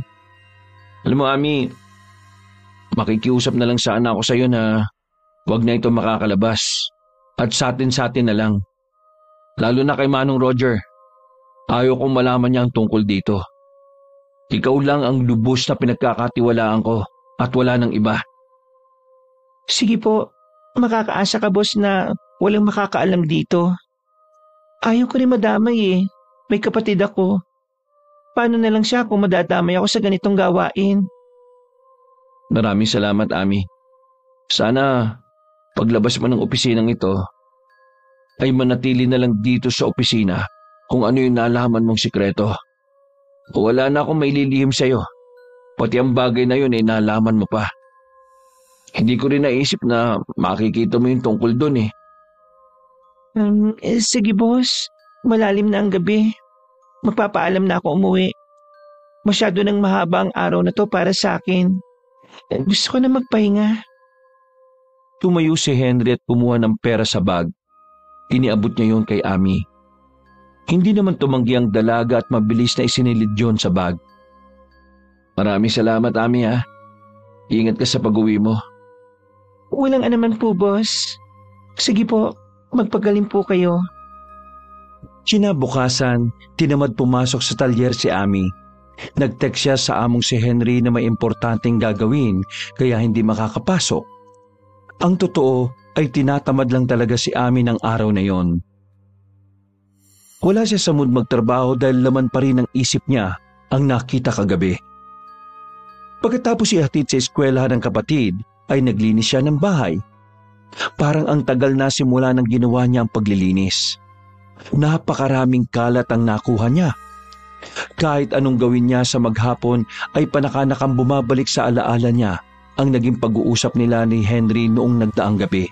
Alam mo, Ami, makikiusap na lang sana ako sa'yo na wag na ito makakalabas at sa atin na lang. Lalo na kay Manong Roger. Ayaw kong malaman niya ang tungkol dito. Ikaw lang ang lubos na pinagkakatiwalaan ko at wala nang iba. Sige po, makakaasa ka boss na walang makakaalam dito. Ayaw ko rin madamay eh. May kapatid ako. Paano na lang siya kung madadamay ako sa ganitong gawain? Maraming salamat, Ami. Sana paglabas mo ng opisinang ito, ay manatili na lang dito sa opisina kung ano yung nalaman mong sikreto. O wala na akong maililihim sa'yo. Pati ang bagay na yun ay nalaman mo pa. Hindi ko rin naisip na makikita mo yung tungkol dun eh. Sige boss, malalim na ang gabi. Magpapaalam na ako umuwi. Masyado nang mahaba ang araw na to para sa akin. Gusto ko na magpahinga. Tumayo si Henry at kumuha ng pera sa bag. Iniabot niya yon kay Ami. Hindi naman tumanggi ang dalaga at mabilis na isinilid yon sa bag. Maraming salamat, Ami ha. Ingat ka sa pag-uwi mo. Walang anuman po, boss. Sige po, magpagaling po kayo. Kinabukasan, tinamad pumasok sa talyer si Ami. Nag-text siya sa among si Henry na may importanteng gagawin kaya hindi makakapasok. Ang totoo ay tinatamad lang talaga si Ami ng araw na yon. Wala siya sa mood magtrabaho dahil laman pa rin ng isip niya ang nakita kagabi. Pagkatapos ihatid sa eskwelahan ng kapatid, ay naglinis siya ng bahay. Parang ang tagal na simula nang ginawa niya ang paglilinis. Napakaraming kalat ang nakuha niya. Kahit anong gawin niya sa maghapon ay panakanakang bumabalik sa alaala niya ang naging pag-uusap nila ni Henry noong nagdaang gabi.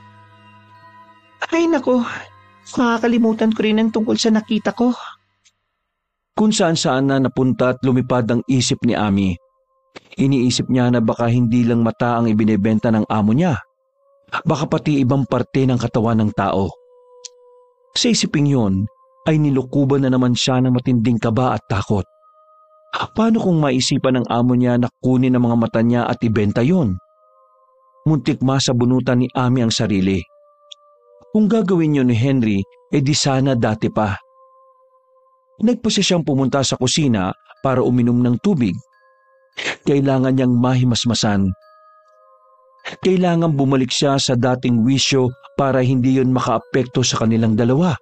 Ay nako, makakalimutan ko rin ang tungkol sa nakita ko. Kung saan-saan na napunta at lumipad ang isip ni Ami. Iniisip niya na baka hindi lang mata ang ibinebenta ng amo niya. Baka pati ibang parte ng katawan ng tao. Sa isiping yun, ay nilukuban na naman siya ng matinding kaba at takot. Paano kung maisipan ng amo niya na kunin ang mga mata niya at ibenta yun? Muntik masabunutan ni Ami ang sarili. Kung gagawin yun ni Henry, di sana dati pa. Nagpasya siyang pumunta sa kusina para uminom ng tubig. Kailangan niyang mahimasmasan. Kailangan bumalik siya sa dating wisyo para hindi yun makaapekto sa kanilang dalawa.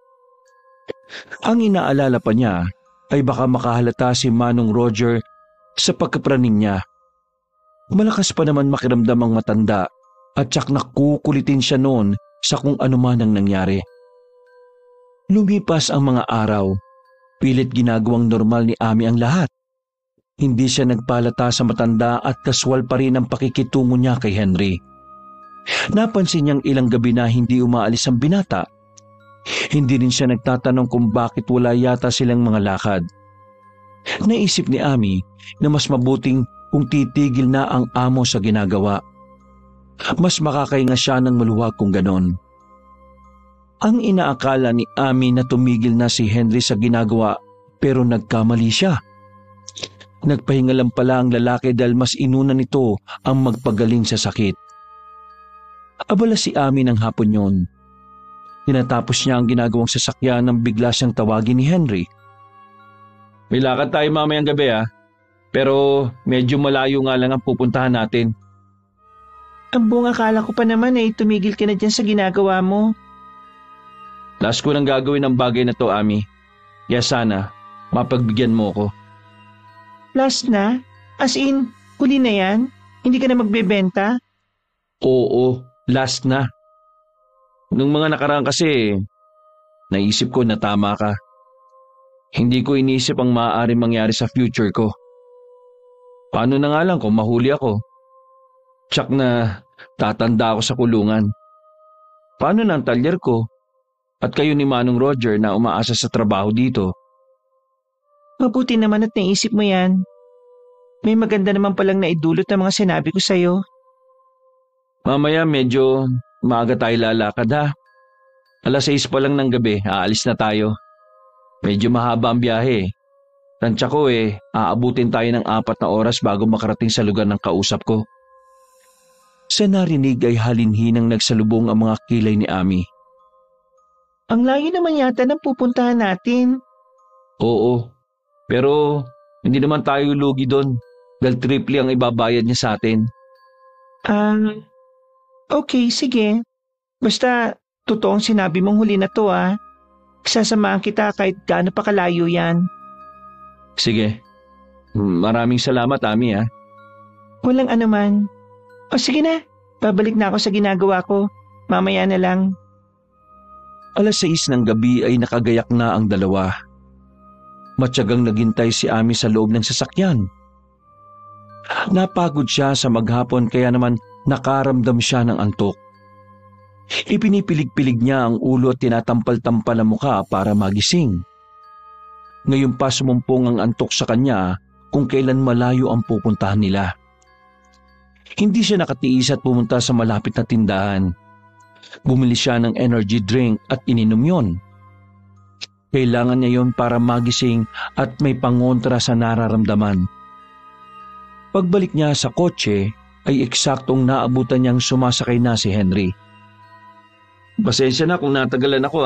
Ang inaalala pa niya ay baka makahalata si Manong Roger sa pagkapraning niya. Malakas pa naman makiramdam ang matanda at tsak nakukulitin siya noon sa kung ano man ang nangyari. Lumipas ang mga araw, pilit ginagawang normal ni Ami ang lahat. Hindi siya nagpalata sa matanda at kaswal pa rin ang pakikitungo niya kay Henry. Napansin niyang ilang gabi na hindi umaalis ang binata. Hindi rin siya nagtatanong kung bakit wala yata silang mga lakad. Naisip ni Ami na mas mabuting kung titigil na ang amo sa ginagawa. Mas makakahinga siya ng maluwag kung ganon. Ang inaakala ni Ami na tumigil na si Henry sa ginagawa pero nagkamali siya. Nagpahinga lang pala ang lalaki dahil mas inuna nito ang magpagaling sa sakit. Abala si Ami ng hapon yon. Tinatapos niya ang ginagawang sasakyan nang bigla siyang tawagin ni Henry. May lakad tayo mamayang gabi pero medyo malayo nga lang ang pupuntahan natin. Ang buong akala ko pa naman ay tumigil ka na dyan sa ginagawa mo. Last ko nang gagawin ang bagay na to, Ami. Kaya sana, mapagbigyan mo ko. Last na? As in, huli na yan? Hindi ka na magbebenta? Oo, last na. Nung mga nakaraan kasi, naisip ko na tama ka. Hindi ko inisip ang maaaring mangyari sa future ko. Paano na nga lang kung mahuli ako? Tsak na tatanda ako sa kulungan. Paano na ang talyer ko? At kayo ni Manong Roger na umaasa sa trabaho dito? Mabuti naman at naisip mo yan. May maganda naman palang naidulot ng mga sinabi ko sa'yo. Mamaya medyo maaga tayo lalakad ha. 6:00 pa lang ng gabi, aalis na tayo. Medyo mahaba ang biyahe. Tansya ko aabutin tayo ng 4 na oras bago makarating sa lugar ng kausap ko. Sa narinig ay halinhinang nagsalubong ang mga kilay ni Ami. Ang layo naman yata ng pupuntahan natin. Oo, pero hindi naman tayo lugi doon dahil triple ang ibabayad niya sa atin. Okay, sige. Basta, totoong sinabi mong huli na to Sasamahan kita kahit gaano pa kalayo yan. Sige. Maraming salamat, Ami Walang anuman. O sige na, babalik na ako sa ginagawa ko. Mamaya na lang. 6:00 ng gabi ay nakagayak na ang dalawa. Matyagang naghintay si Ami sa loob ng sasakyan. Napagod siya sa maghapon kaya naman nakaramdam siya ng antok. Ipinipilig-pilig niya ang ulo at tinatampal-tampal ang mukha para magising. Ngayon pa sumumpong ang antok sa kanya kung kailan malayo ang pupuntahan nila. Hindi siya nakatiis at pumunta sa malapit na tindahan. Bumili siya ng energy drink at ininom yon. Kailangan niya yon para magising at may pangontra sa nararamdaman. Pagbalik niya sa kotse ay eksaktong naabutan niyang sumasakay na si Henry. Pasensya na kung natagalan ako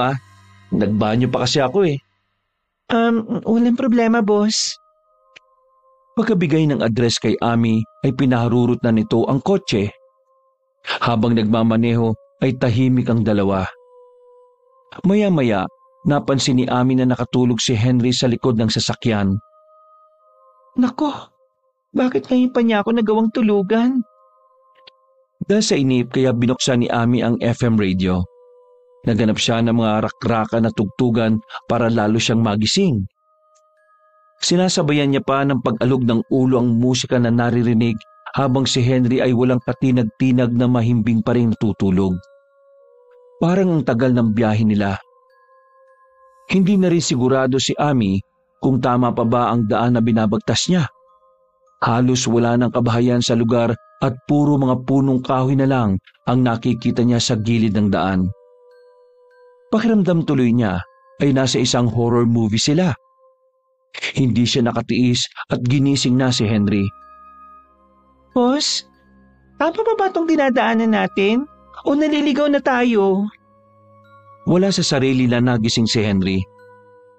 Nagbanyo pa kasi ako Walang problema, boss. Pagkabigay ng address kay Ami ay pinaharurot na nito ang kotse. Habang nagmamaneho ay tahimik ang dalawa. Maya-maya, napansin ni Ami na nakatulog si Henry sa likod ng sasakyan. Nako, bakit ngayon pa niya ako nagawang tulugan? Dahil sa inip kaya binuksan ni Ami ang FM radio. Naganap siya ng mga rakraka na tugtugan para lalo siyang magising. Sinasabayan niya pa ng pag-alog ng ulo ang musika na naririnig habang si Henry ay walang katinag-tinag na mahimbing pa rin natutulog. Parang ang tagal ng biyahe nila. Hindi na rin sigurado si Ami kung tama pa ba ang daan na binabagtas niya. Halos wala ng kabahayan sa lugar at puro mga punong kahoy na lang ang nakikita niya sa gilid ng daan. Pakiramdam tuloy niya ay nasa isang horror movie sila. Hindi siya nakatiis at ginising na si Henry. Boss, tama pa ba itong dinadaanan natin? O naliligaw na tayo? Wala sa sarili na nagising si Henry.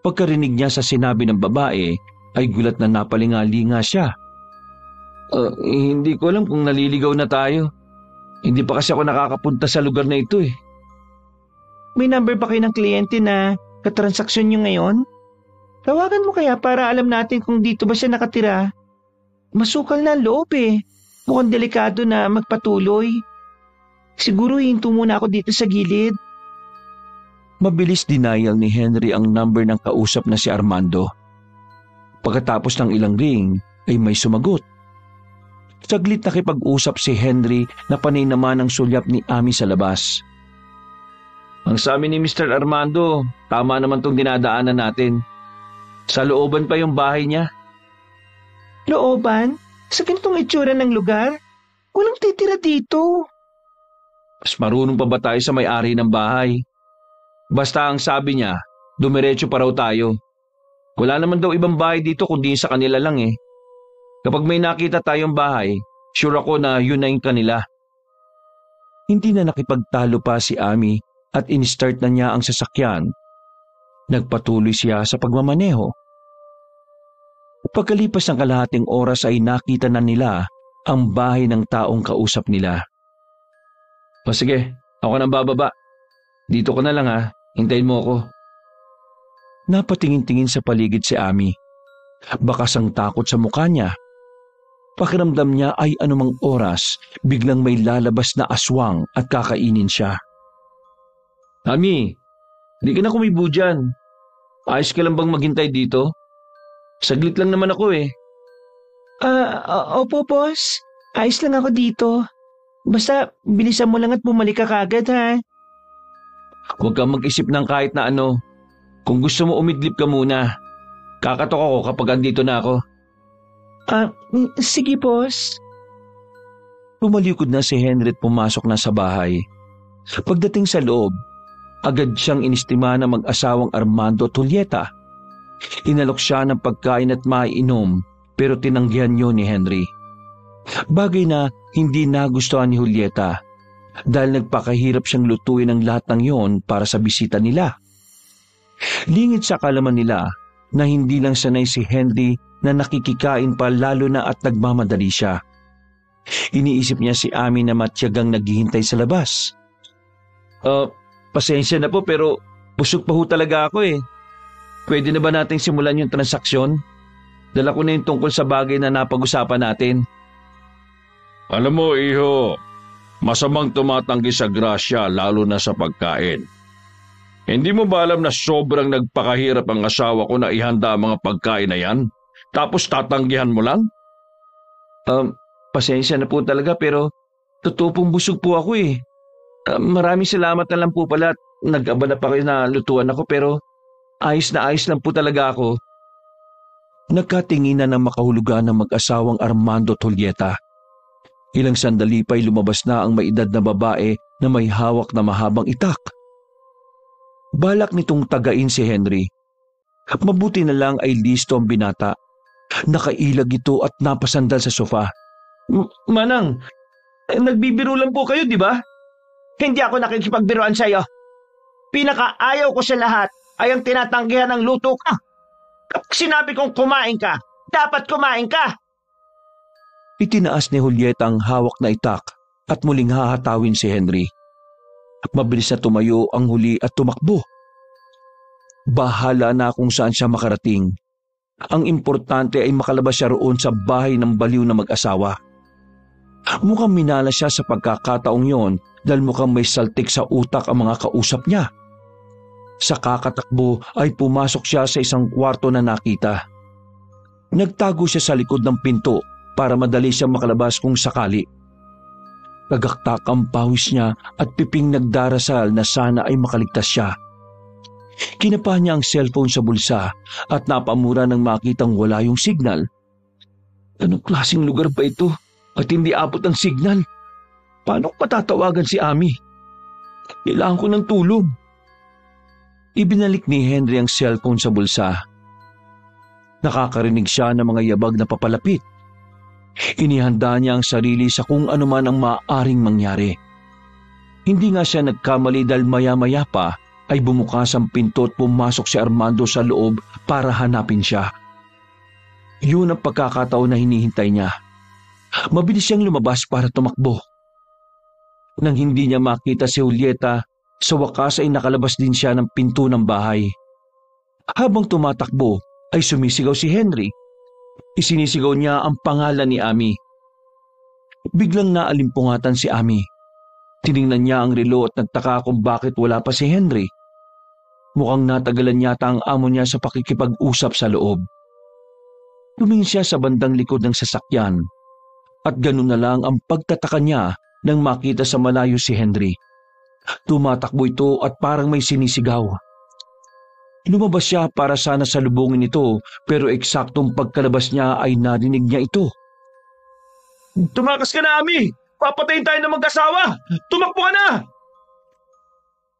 Pagkarinig niya sa sinabi ng babae, ay gulat na napalingalinga siya. Hindi ko alam kung naliligaw na tayo. Hindi pa kasi ako nakakapunta sa lugar na ito eh. May number ba kayo ng kliyente na katransaksyon nyo ngayon? Tawagan mo kaya para alam natin kung dito ba siya nakatira. Masukal na ang loob eh. Mukhang delikado na magpatuloy. Siguro hinto muna ako dito sa gilid. Mabilis denial ni Henry ang number ng kausap na si Armando. Pagkatapos ng ilang ring ay may sumagot. Saglit nakipag-usap si Henry na panay naman ang sulyap ni Ami sa labas. Ang sabi ni Mr. Armando, tama naman tong dinadaanan natin. Sa looban pa yung bahay niya. Looban? Sa ganitong itsura ng lugar? Walang titira dito. Mas marunong pa ba tayo sa may-ari ng bahay? Basta ang sabi niya, dumiretso pa raw tayo. Wala naman daw ibang bahay dito kundi sa kanila lang eh. Kapag may nakita tayong bahay, sure ako na yun na yung kanila. Hindi na nakipagtalo pa si Ami at in-start na niya ang sasakyan. Nagpatuloy siya sa pagmamaneho. Pagkalipas ng kalahating oras ay nakita na nila ang bahay ng taong kausap nila. O sige, ako nang bababa. Dito ko na lang ha, hintayin mo ako. Napatingin-tingin sa paligid si Ami. Bakas ang takot sa mukha niya. Pakiramdam niya ay anumang oras, biglang may lalabas na aswang at kakainin siya. Ami, hindi ka na kumibo dyan. Ayos ka lang bang maghintay dito? Saglit lang naman ako eh. Opo boss. Ayos lang ako dito. Basta bilisan mo lang at bumalik ka kagad ha. Huwag kang mag-isip ng kahit na ano. Kung gusto mo umidlip ka muna. Kakatok ako kapag andito na ako. Sige boss. Tumalikod na si Henry at pumasok na sa bahay. Pagdating sa loob, agad siyang inistima ng mag-asawang Armando at Julieta. Inalok siya ng pagkain at maiinom pero tinanggihan yun ni Henry. Bagay na hindi nagustuhan ni Julieta dahil nagpakahirap siyang lutuin ang lahat ng yon para sa bisita nila. Lingid sa kalaman nila na hindi lang sanay si Henry na nakikikain pa lalo na at nagmamadali siya. Iniisip niya si Ami na matyagang naghihintay sa labas. Pasensya na po pero busog pa ho talaga ako eh. Pwede na ba nating simulan yung transaksyon? Dala ko na yung tungkol sa bagay na napag-usapan natin. Alam mo, iho, masamang tumatanggi sa grasya lalo na sa pagkain. Hindi mo ba alam na sobrang nagpakahirap ang asawa ko na ihanda ang mga pagkain na yan? Tapos tatanggihan mo lang? Pasensya na po talaga pero totoo pong busog po ako eh. Maraming salamat na lang po pala at nag-abala pa kayo na lutuan ako pero ayos na ayos lang po talaga ako. Nagkatinginan ng makahulugan ng mag-asawang Armando at Julieta. Ilang sandali pa'y lumabas na ang maedad na babae na may hawak na mahabang itak. Balak nitong tagain si Henry. Mabuti na lang ay listo ang binata. Nakailag ito at napasandal sa sofa. Manang, nagbibiro lang po kayo, di ba? Hindi ako nakikipagbiruan sa iyo. Pinakaayaw ko sa lahat ay ang tinatanggihan ng luto ka. Kapag sinabi kong kumain ka, dapat kumain ka. Itinaas ni Julieta ang hawak na itak at muling hahatawin si Henry. Mabilis na tumayo ang huli at tumakbo. Bahala na kung saan siya makarating. Ang importante ay makalabas siya roon sa bahay ng baliw na mag-asawa. Mukhang minala siya sa pagkakataong yon dahil mukhang may saltik sa utak ang mga kausap niya. Sa kakatakbo ay pumasok siya sa isang kwarto na nakita. Nagtago siya sa likod ng pinto para madali siyang makalabas kung sakali. Nagaktak ang pawis niya at piping nagdarasal na sana ay makaligtas siya. Kinapa niya ang cellphone sa bulsa at napamura nang makitang wala yung signal. Anong klaseng lugar ba ito at hindi abot ang signal? Paano ko patatawagan si Ami? Kailangan ko ng tulong. Ibinalik ni Henry ang cellphone sa bulsa. Nakakarinig siya ng mga yabag na papalapit. Inihanda niya ang sarili sa kung ano man ang maaaring mangyari. Hindi nga siya nagkamali dahil maya-maya pa ay bumukas ang pinto at pumasok si Armando sa loob para hanapin siya. Yun ang pagkakataon na hinihintay niya. Mabilis siyang lumabas para tumakbo. Nang hindi niya makita si Julieta, sa wakas ay nakalabas din siya ng pinto ng bahay. Habang tumatakbo ay sumisigaw si Henry. Isinisigaw niya ang pangalan ni Ami. Biglang naalimpungatan si Ami. Tiningnan niya ang relo at nagtaka kung bakit wala pa si Henry. Mukhang natagalan yata ang amo niya sa pakikipag-usap sa loob. Tumingin siya sa bandang likod ng sasakyan at ganun na lang ang pagtataka niya nang makita sa malayo si Henry. Tumatakbo ito at parang may sinisigaw. Lumabas siya para sana salubungin ito pero eksaktong pagkalabas niya ay narinig niya ito. Tumakas ka na, Ami! Papatayin tayo ng mag-asawa! Tumakbo ka na!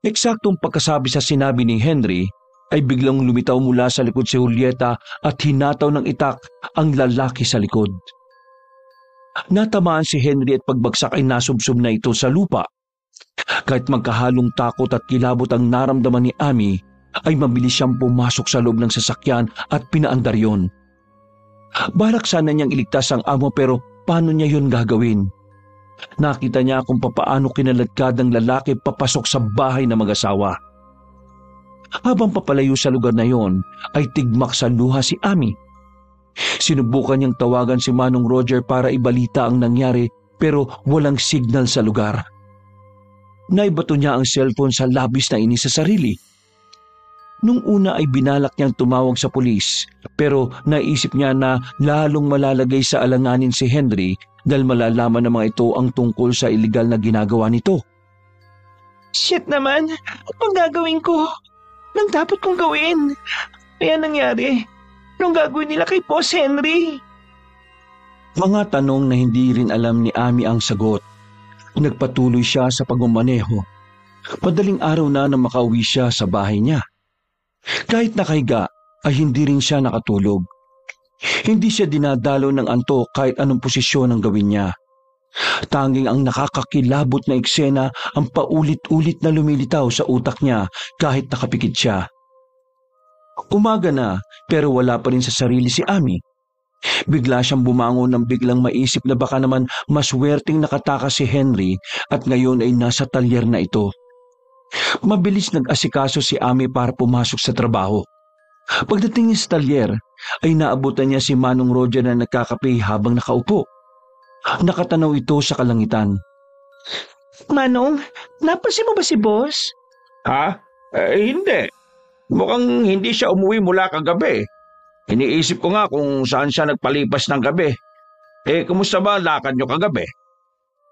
Eksaktong pagkasabi sa sinabi ni Henry ay biglang lumitaw mula sa likod si Julieta at hinataw ng itak ang lalaki sa likod. Natamaan si Henry at pagbagsak ay nasubsob na ito sa lupa. Kahit magkahalong takot at kilabot ang naramdaman ni Ami, ay mabilis siyang pumasok sa loob ng sasakyan at pinaandar yon. Balak sana niyang iligtas ang amo pero paano niya yon gagawin? Nakita niya kung papaano kinaladkad ng lalaki papasok sa bahay ng mag-asawa. Habang papalayo sa lugar na yon, ay tigmak sa luha si Ami. Sinubukan niyang tawagan si Manong Roger para ibalita ang nangyari pero walang signal sa lugar. Naibato niya ang cellphone sa labis na inis sa sarili. Nung una ay binalak niyang tumawag sa pulis pero naisip niya na lalong malalagay sa alanganin si Henry dahil malalaman ng mga ito ang tungkol sa iligal na ginagawa nito. Shit naman! Anong gagawin ko? Anong dapat kong gawin? Kaya nangyari? Anong gagawin nila kay Boss Henry? Mga tanong na hindi rin alam ni Ami ang sagot. Nagpatuloy siya sa pagmamaneho. Madaling araw na nang makauwi siya sa bahay niya. Kahit nakahiga ay hindi rin siya nakatulog. Hindi siya dinadalo ng antok kahit anong posisyon ang gawin niya. Tanging ang nakakakilabot na eksena ang paulit-ulit na lumilitaw sa utak niya kahit nakapikit siya. Umaga na pero wala pa rin sa sarili si Ami. Bigla siyang bumangon nang biglang maisip na baka naman maswerteng nakatakas si Henry at ngayon ay nasa talyer na ito. Mabilis nag-asikaso si Ami para pumasok sa trabaho. Pagdating niya sa talyer, ay naabutan niya si Manong Roger na nagkakape habang nakaupo. Nakatanaw ito sa kalangitan. Manong, napansin mo ba si Boss? Ha? Hindi. Mukhang hindi siya umuwi mula kagabi. Iniisip ko nga kung saan siya nagpalipas ng gabi. Kumusta ba ang lakad niyo kagabi?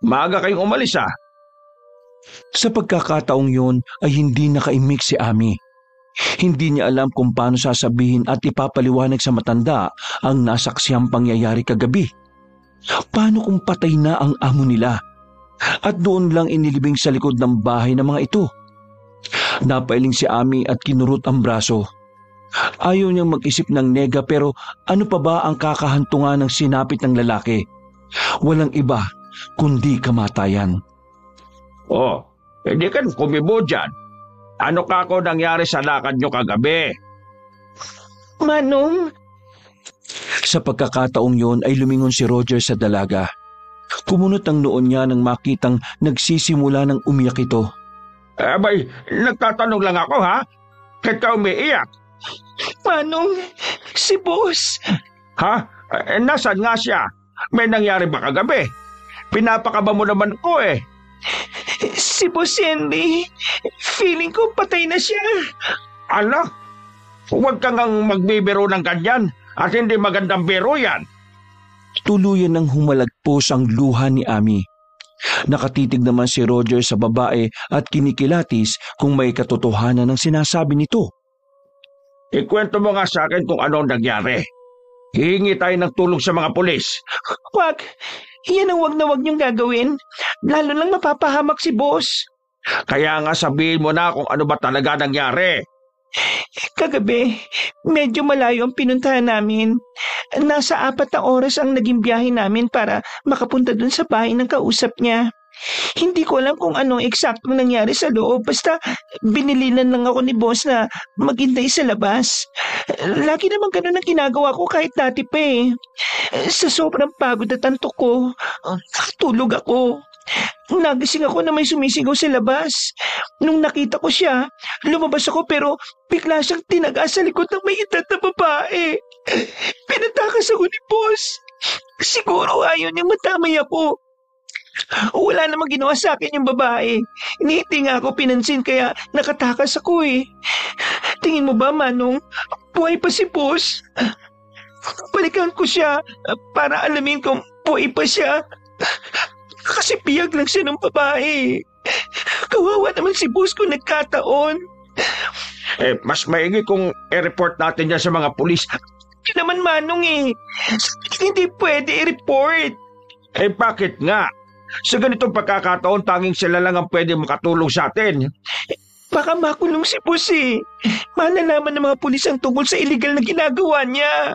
Maaga kayong umalis ah. Sa pagkakataong yun ay hindi nakaimik si Ami. Hindi niya alam kung paano sasabihin at ipapaliwanag sa matanda ang nasaksiyang pangyayari kagabi. Paano kung patay na ang amo nila? At doon lang inilibing sa likod ng bahay ng mga ito. Napailing si Ami at kinurot ang braso. Ayaw niyang mag-isip ng nega pero ano pa ba ang kakahantungan ng sinapit ng lalaki? Walang iba kundi kamatayan. Hindi ka kumibo dyan. Ano ka ako nangyari sa lakad nyo kagabi? Manong? Sa pagkakataong yun ay lumingon si Roger sa dalaga. Kumunot ang noon niya nang makitang nagsisimula ng umiyak ito. Abay, nagtatanong lang ako ha? Kahit ka umiiyak. Manong, si boss. Ha? Nasaan nga siya? May nangyari ba kagabi? Pinapakaba mo naman ko eh. Si Boss Henry, feeling ko patay na siya. Ano? Huwag kang magbibiro ng ganyan at hindi magandang biro yan. Tuluyan ng humalagpos ang luha ni Amy. Nakatitig naman si Roger sa babae at kinikilatis kung may katotohanan ng sinasabi nito. Ikwento mo nga sa akin kung ano ang nangyari. Hihingi tayo ng tulong sa mga pulis. Wag, yan ang wag na wag niyong gagawin. Lalo lang mapapahamak si boss. Kaya nga sabihin mo na kung ano ba talaga nangyari. Kagabi, medyo malayo ang pinuntahan namin. Nasa 4 na oras ang naging biyahe namin para makapunta dun sa bahay ng kausap niya. Hindi ko alam kung anong eksaktong nangyari sa loob. Basta binilinan lang ako ni boss na maghintay sa labas. Lagi naman ganun ang ginagawa ko kahit dati pa eh. Sa sobrang pagod at antok ko, nakatulog ako. Nagising ako na may sumisigaw sa labas. Nung nakita ko siya, lumabas ako pero bigla siyang tinaga sa likod ng may edad na babae. Pinatakas ako ni boss. Siguro ayaw niya matamay ako. Wala namang ginawa sa akin yung babae. Hindi nga ako pinansin kaya nakatakas ako eh. Tingin mo ba, Manong, buhay pa si boss? Balikan ko siya para alamin kung buhay pa siya. Kasi piyag lang siya ng babae. Kawawa naman si boss kung nagkataon. Mas maigi kung i-report natin yan sa mga pulis. Hindi naman, Manong eh. Hindi pwede i-report. Bakit nga? Sa ganitong pagkakataon, tanging sila lang ang pwede makatulong sa atin. Baka makulong si boss eh. Malalaman ng mga pulis ang tungkol sa illegal na ginagawa niya.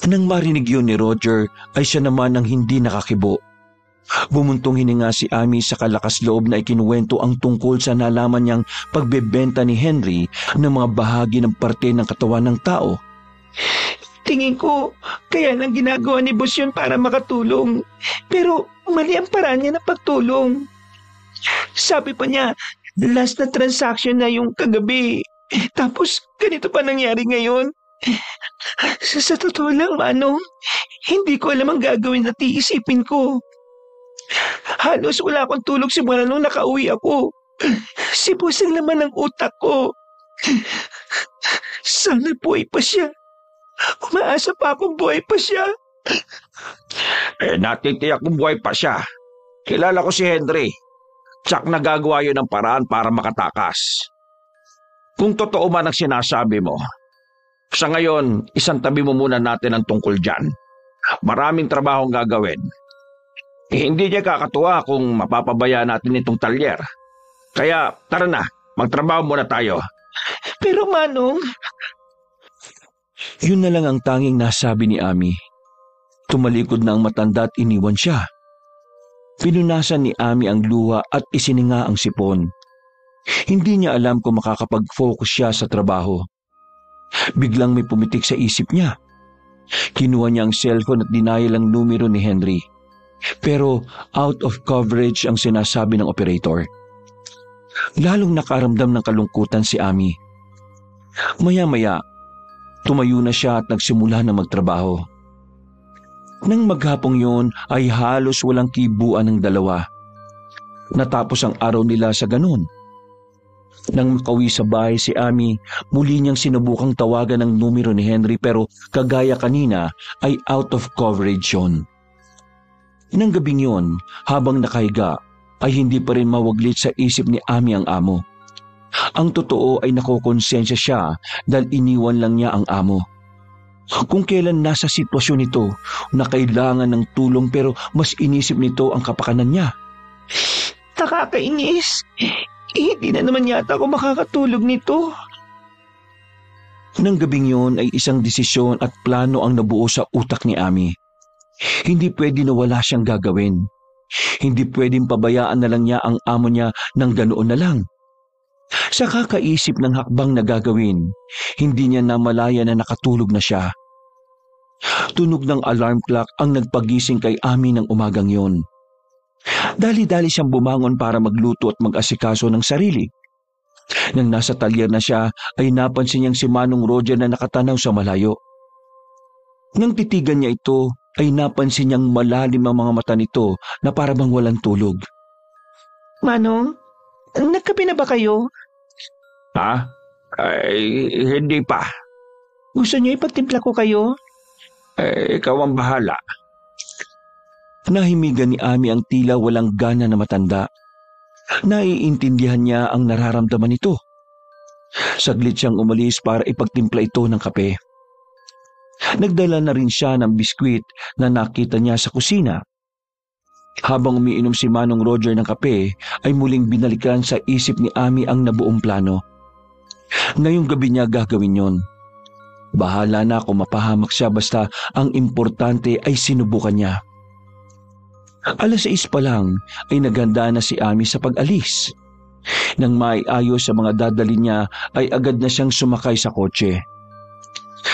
Nang marinig yun ni Roger, ay siya naman ang hindi nakakibo. Bumuntong hininga si Amy sa kalakas loob na ikinuwento ang tungkol sa nalaman niyang pagbebenta ni Henry ng mga bahagi ng parte ng katawan ng tao. Tingin ko, kaya nang ginagawa ni boss yun para makatulong. Pero mali ang paraan niya ng pagtulong. Sabi pa niya, last na transaction na yung kagabi. Tapos ganito pa nangyari ngayon. Sa totoo lang, Manong, hindi ko alam ang gagawin at iisipin ko. Halos wala akong tulog simula nung nakauwi ako. Si boss ang laman ng utak ko. Sana buhay pa siya. Umaasa pa akong buhay pa siya. Natitiyak kung buhay pa siya. Kilala ko si Henry. Tsak nagagawa yun ng paraan para makatakas. Kung totoo man ang sinasabi mo, sa ngayon, isang tabi mo muna natin ang tungkol dyan. Maraming trabahong gagawin. Hindi niya kakatuwa kung mapapabaya natin itong talyer. Kaya tara na, magtrabaho muna tayo. Pero Manong... Yun na lang ang tanging nasabi ni Amy. Tumalikod na ang matanda at iniwan siya. Pinunasan ni Amy ang luha at isininga ang sipon. Hindi niya alam kung makakapag-focus siya sa trabaho. Biglang may pumitik sa isip niya. Kinuha niya ang cellphone at dinayal ang numero ni Henry. Pero out of coverage ang sinasabi ng operator. Lalong nakaramdam ng kalungkutan si Amy. Maya-maya, tumayo na siya at nagsimula na magtrabaho. Nang maghapong yun ay halos walang kibuan ng dalawa. Natapos ang araw nila sa ganun. Nang makauwi sa bahay si Amy, muli niyang sinubukang tawagan ang numero ni Henry pero kagaya kanina ay out of coverage yun. Nang gabing yun, habang nakahiga, ay hindi pa rin mawaglit sa isip ni Amy ang amo. Ang totoo ay nakokonsensya siya dahil iniwan lang niya ang amo. Kung kailan nasa sitwasyon nito na kailangan ng tulong pero mas inisip nito ang kapakanan niya. Nakakainis. Hindi na naman yata ako makakatulog nito. Nang gabing yun ay isang desisyon at plano ang nabuo sa utak ni Amy. Hindi pwede na wala siyang gagawin. Hindi pwedeng pabayaan na lang niya ang amo niya ng ganoon na lang. Sa kakaisip ng hakbang na gagawin, hindi niya namalaya na nakatulog na siya. Tunog ng alarm clock ang nagpagising kay Ami ng umagang yon. Dali-dali siyang bumangon para magluto at mag-asikaso ng sarili. Nang nasa talyer na siya, ay napansin niyang si Manong Roger na nakatanaw sa malayo. Nang titigan niya ito, ay napansin niyang malalim ang mga mata nito na para bang walang tulog. Manong, nagkape na ba kayo? Ha? Ay, hindi pa. Gusto niyo ipagtimpla ko kayo? Ikaw ang bahala. Nahimigan ni Ami ang tila walang gana na matanda. Naiintindihan niya ang nararamdaman nito. Saglit siyang umalis para ipagtimpla ito ng kape. Nagdala na rin siya ng biskwit na nakita niya sa kusina. Habang umiinom si Manong Roger ng kape, ay muling binalikan sa isip ni Ami ang nabuong plano. Ngayong gabi niya gagawin yon. Bahala na kung mapahamak siya basta ang importante ay sinubukan niya. 6:00 pa lang ay naghanda na si Ami sa pag-alis. Nang maiayos sa mga dadali niya ay agad na siyang sumakay sa kotse.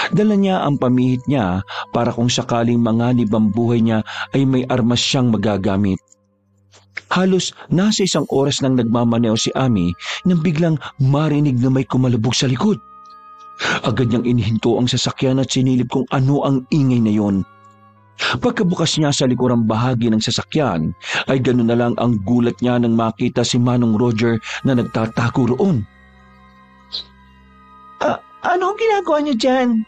Dala niya ang pamihit niya para kung sakaling manganib ang buhay niya ay may armas siyang magagamit. Halos nasa 1 oras nang nagmamaneo si Ami nang biglang marinig na may kumalabog sa likod. Agad niyang inihinto ang sasakyan at sinilip kung ano ang ingay na yon. Pagkabukas niya sa likurang bahagi ng sasakyan, ay ganoon na lang ang gulat niya nang makita si Manong Roger na nagtatago roon. Ano ang ginagawa niyo dyan?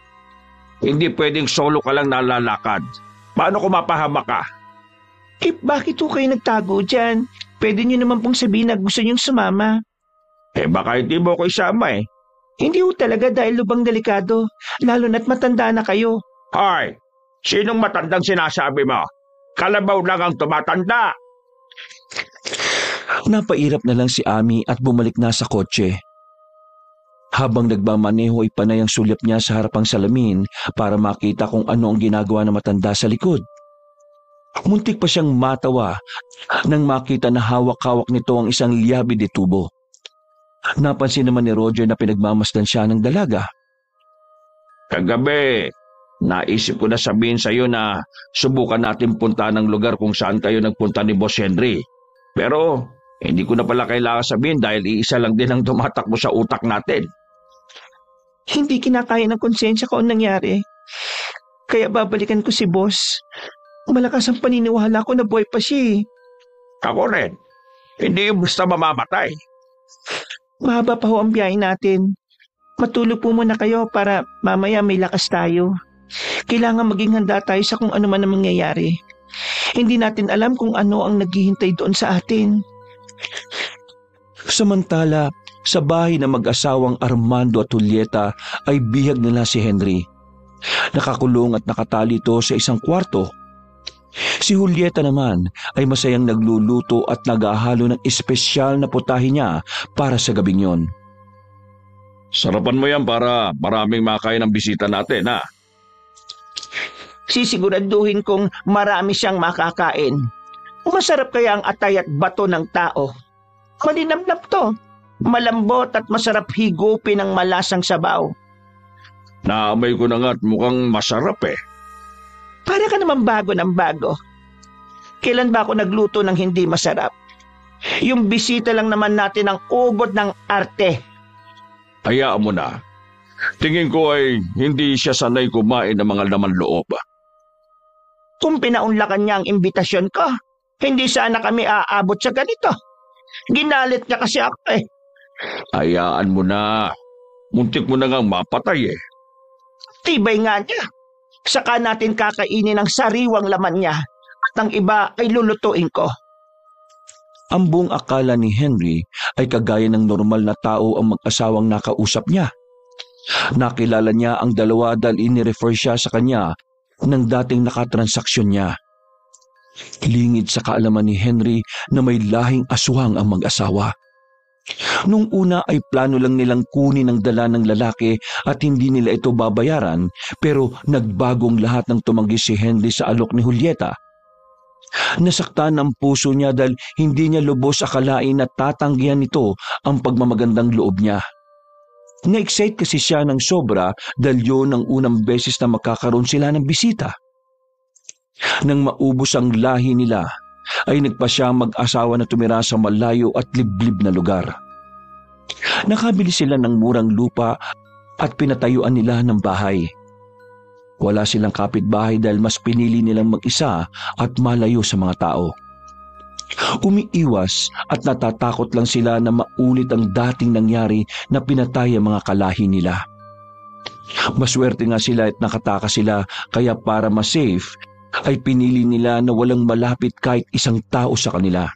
Hindi pwedeng solo ka lang nalalakad. Paano kung mapahama ka? Bakit ho kayo nagtago dyan? Pwede niyo naman pong sabihin na gusto niyong sumama. Baka hindi mo ko isama eh. Hindi ho talaga dahil lubang delikado, lalo na't matanda na kayo. Hoy! Sinong matandang sinasabi mo? Kalabaw lang ang tumatanda. Napairap na lang si Ami at bumalik na sa kotse. Habang nagmamaneho ay panay ang sulyap niya sa harapang salamin para makita kung ano ang ginagawa ng matanda sa likod. Muntik pa siyang matawa nang makita na hawak-hawak nito ang isang liyabi de tubo. Napansin naman ni Roger na pinagmamasdan siya ng dalaga. Kagabi, naisip ko na sabihin sa iyo na subukan natin punta ng lugar kung saan kayo nagpunta ni Boss Henry. Pero hindi ko na pala kailangan sabihin dahil iisa lang din ang tumatakbo sa utak natin. Hindi kinakaya ng konsensya ko ang nangyari. Kaya babalikan ko si Boss. Malakas ang paniniwala ko na buhay pa siya. Ako rin. Hindi basta mamamatay. Mahaba pa ho ang biyahe natin. Matulog po muna kayo para mamaya may lakas tayo. Kailangan maging handa tayo sa kung ano man ang mangyayari. Hindi natin alam kung ano ang naghihintay doon sa atin. Samantala, sa bahay ng mag-asawang Armando at Julieta ay bihag nila si Henry. Nakakulong at nakatali ito sa isang kwarto. Si Julieta naman ay masayang nagluluto at nag-ahalo ng espesyal na putahe niya para sa gabing yon. Sarapan mo yan para maraming makain ang bisita natin, ha? Sisiguraduhin kong marami siyang makakain. Masarap kaya ang atay at bato ng tao. Malinamnam to. Malambot at masarap higupin ng malasang sabaw. Naamoy ko na nga at mukhang masarap eh. Para ka naman bago ng bago. Kailan ba ako nagluto ng hindi masarap? Yung bisita lang naman natin ang ubod ng arte. Hayaan mo na. Tingin ko ay hindi siya sanay kumain ng mga laman loob. Kung pinaunlakan niya ang imbitasyon ko, hindi sana kami aabot sa ganito. Ginalit niya kasi ako eh. Hayaan mo na. Muntik mo na ngang mapatay eh. Tibay nga niya. Saka natin kakainin ang sariwang laman niya at ang iba ay lulutuin ko. Ang buong akala ni Henry ay kagaya ng normal na tao ang mag-asawang nakausap niya. Nakilala niya ang dalawa dahil inirefer siya sa kanya ng dating nakatransaksyon niya. Lingid sa kaalaman ni Henry na may lahing aswang ang mag-asawa. Nung una ay plano lang nilang kunin ang dala ng lalaki at hindi nila ito babayaran, pero nagbagong lahat ng tumanggi si Henry sa alok ni Julieta. Nasaktan ang puso niya dahil hindi niya lubos akalain na tatanggihan nito ang pagmamagandang loob niya. Na-excite kasi siya ng sobra dahil yun ang unang beses na makakaroon sila ng bisita. Nang maubos ang lahi nila, ay nagpa siya mag-asawa na tumira sa malayo at liblib na lugar. Nakabili sila ng murang lupa at pinatayuan nila ng bahay. Wala silang kapitbahay dahil mas pinili nilang mag-isa at malayo sa mga tao. Umiiwas at natatakot lang sila na maulit ang dating nangyari na pinatay ang mga kalahi nila. Maswerte nga sila at nakatakas sila, kaya para ma-safe ay pinili nila na walang malapit kahit isang tao sa kanila.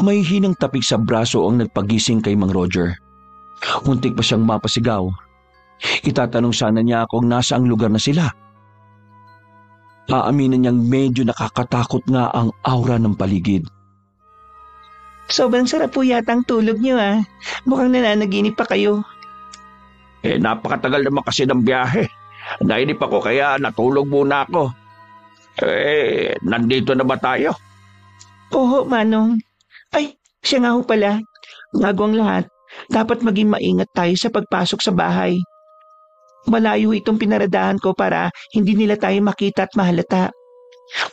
May hinang tapik sa braso ang nagpagising kay Mang Roger. Muntik pa siyang mapasigaw. Itatanong sana niya kung nasa ang lugar na sila. Aaminin niyang medyo nakakatakot nga ang aura ng paligid. Sobrang sarap po yata ang tulog niyo Mukhang nananaginip pa kayo. Napakatagal naman kasi ng biyahe. Nainip ako kaya natulog muna ako. Nandito na ba tayo? Oo, Manong. Ay, siya nga ho pala. Bago ang lahat, dapat maging maingat tayo sa pagpasok sa bahay. Malayo itong pinaradahan ko para hindi nila tayo makita at mahalata.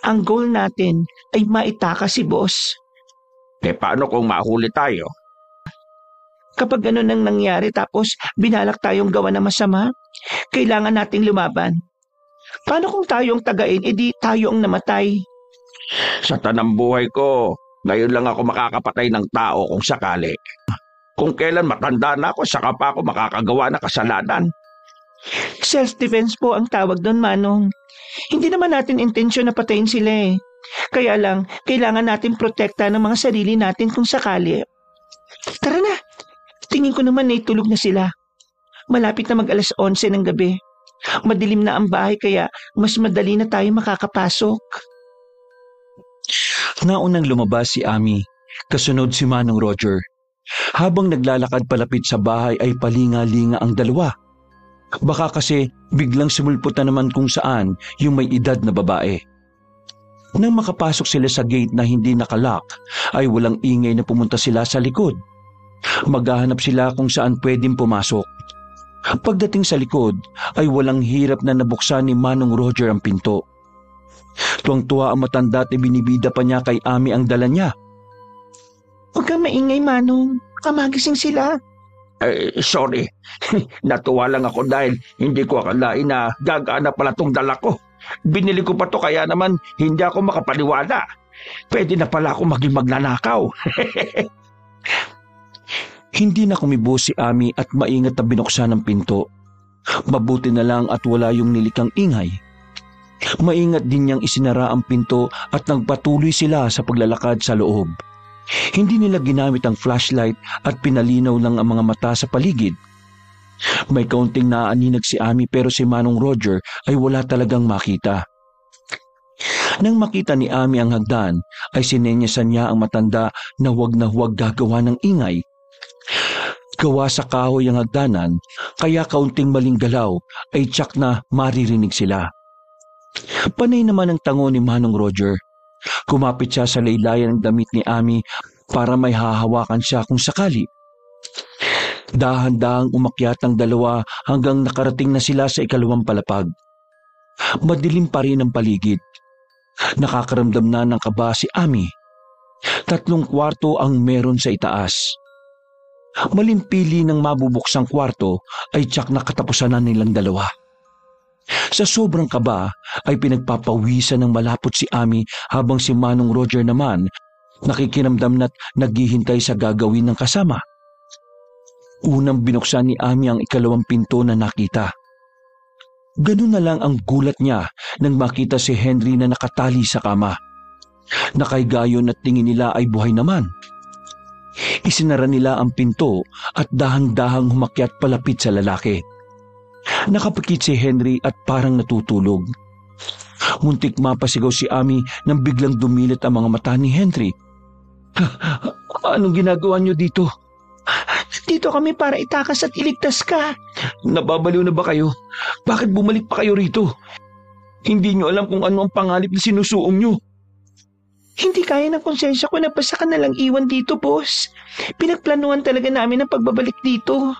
Ang goal natin ay maitakas si boss. Paano kung mahuli tayo? Kapag ganun ang nangyari tapos binalak tayong gawa na masama, kailangan nating lumaban. Paano kung tayong tagain, edi tayo ang namatay? Sa tanang buhay ko, ngayon lang ako makakapatay ng tao kung sakali. Kung kailan matanda na ako, saka pa ako makakagawa ng kasalanan. Self-defense po ang tawag doon, Manong. Hindi naman natin intensyon na patayin sila Kaya lang, kailangan natin protekta ng mga sarili natin kung sakali. Tara na! Tingin ko naman na itulog na sila. Malapit na mag-alas 11 ng gabi. Madilim na ang bahay kaya mas madali na tayo makakapasok. Naunang lumabas si Ami, kasunod si Manong Roger. Habang naglalakad palapit sa bahay ay palinga-linga ang dalawa. Baka kasi biglang sumulputan naman kung saan yung may edad na babae. Nang makapasok sila sa gate na hindi nakalock, ay walang ingay na pumunta sila sa likod. Maghahanap sila kung saan pwedeng pumasok. Pagdating sa likod, ay walang hirap na nabuksan ni Manong Roger ang pinto. Tuwang-tuwa ang matanda at ibinibida pa niya kay Ami ang dala niya. Huwag kang maingay, Manong. Kamagising sila. Sorry. Natuwa lang ako dahil hindi ko akalain na gagana pala tong dala ko. Binili ko pa to kaya naman hindi ako makapaniwala. Pwede na pala ako maging magnanakaw. Hindi na kumibo si Ami at maingat na binuksan ang pinto. Mabuti na lang at wala yung nilikang ingay. Maingat din niyang isinara ang pinto at nagpatuloy sila sa paglalakad sa loob. Hindi nila ginamit ang flashlight at pinalinaw lang ang mga mata sa paligid. May kaunting naaaninag si Ami pero si Manong Roger ay wala talagang makita. Nang makita ni Ami ang hagdan ay sinenyasan niya ang matanda na huwag gagawa ng ingay. Gawa sa kahoy ang hagdanan kaya kaunting maling galaw ay tiyak na maririnig sila. Panay naman ang tango ni Manong Roger. Kumapit siya sa laylayan ng damit ni Ami para may hahawakan siya kung sakali. Dahan-dahang umakyat ang dalawa hanggang nakarating na sila sa ikalawang palapag. Madilim pa rin ang paligid. Nakakaramdam na ng kaba si Ami. 3 kwarto ang meron sa itaas. Malimpili ng mabubuksang kwarto ay tiyak na katapusan na nilang dalawa. Sa sobrang kaba ay pinagpapawisan ng malapot si Ami habang si Manong Roger naman nakikiramdam na't naghihintay sa gagawin ng kasama. Unang binuksan ni Ami ang ikalawang pinto na nakita. Ganun na lang ang gulat niya nang makita si Henry na nakatali sa kama. Nakaigayon at tingin nila ay buhay naman. Isinara nila ang pinto at dahang-dahang humakyat palapit sa lalaki. Nakapikit si Henry at parang natutulog. Muntik mapasigaw si Ami nang biglang dumilit ang mga mata ni Henry. Anong ginagawa niyo dito? Dito kami para itakas at iligtas ka. Nababaliw na ba kayo? Bakit bumalik pa kayo rito? Hindi niyo alam kung ano ang pangalip na sinusuong niyo. Hindi kaya ng konsensya ko na basta ka nalang iwan dito, boss. Pinagplanuhan talaga namin ang pagbabalik dito.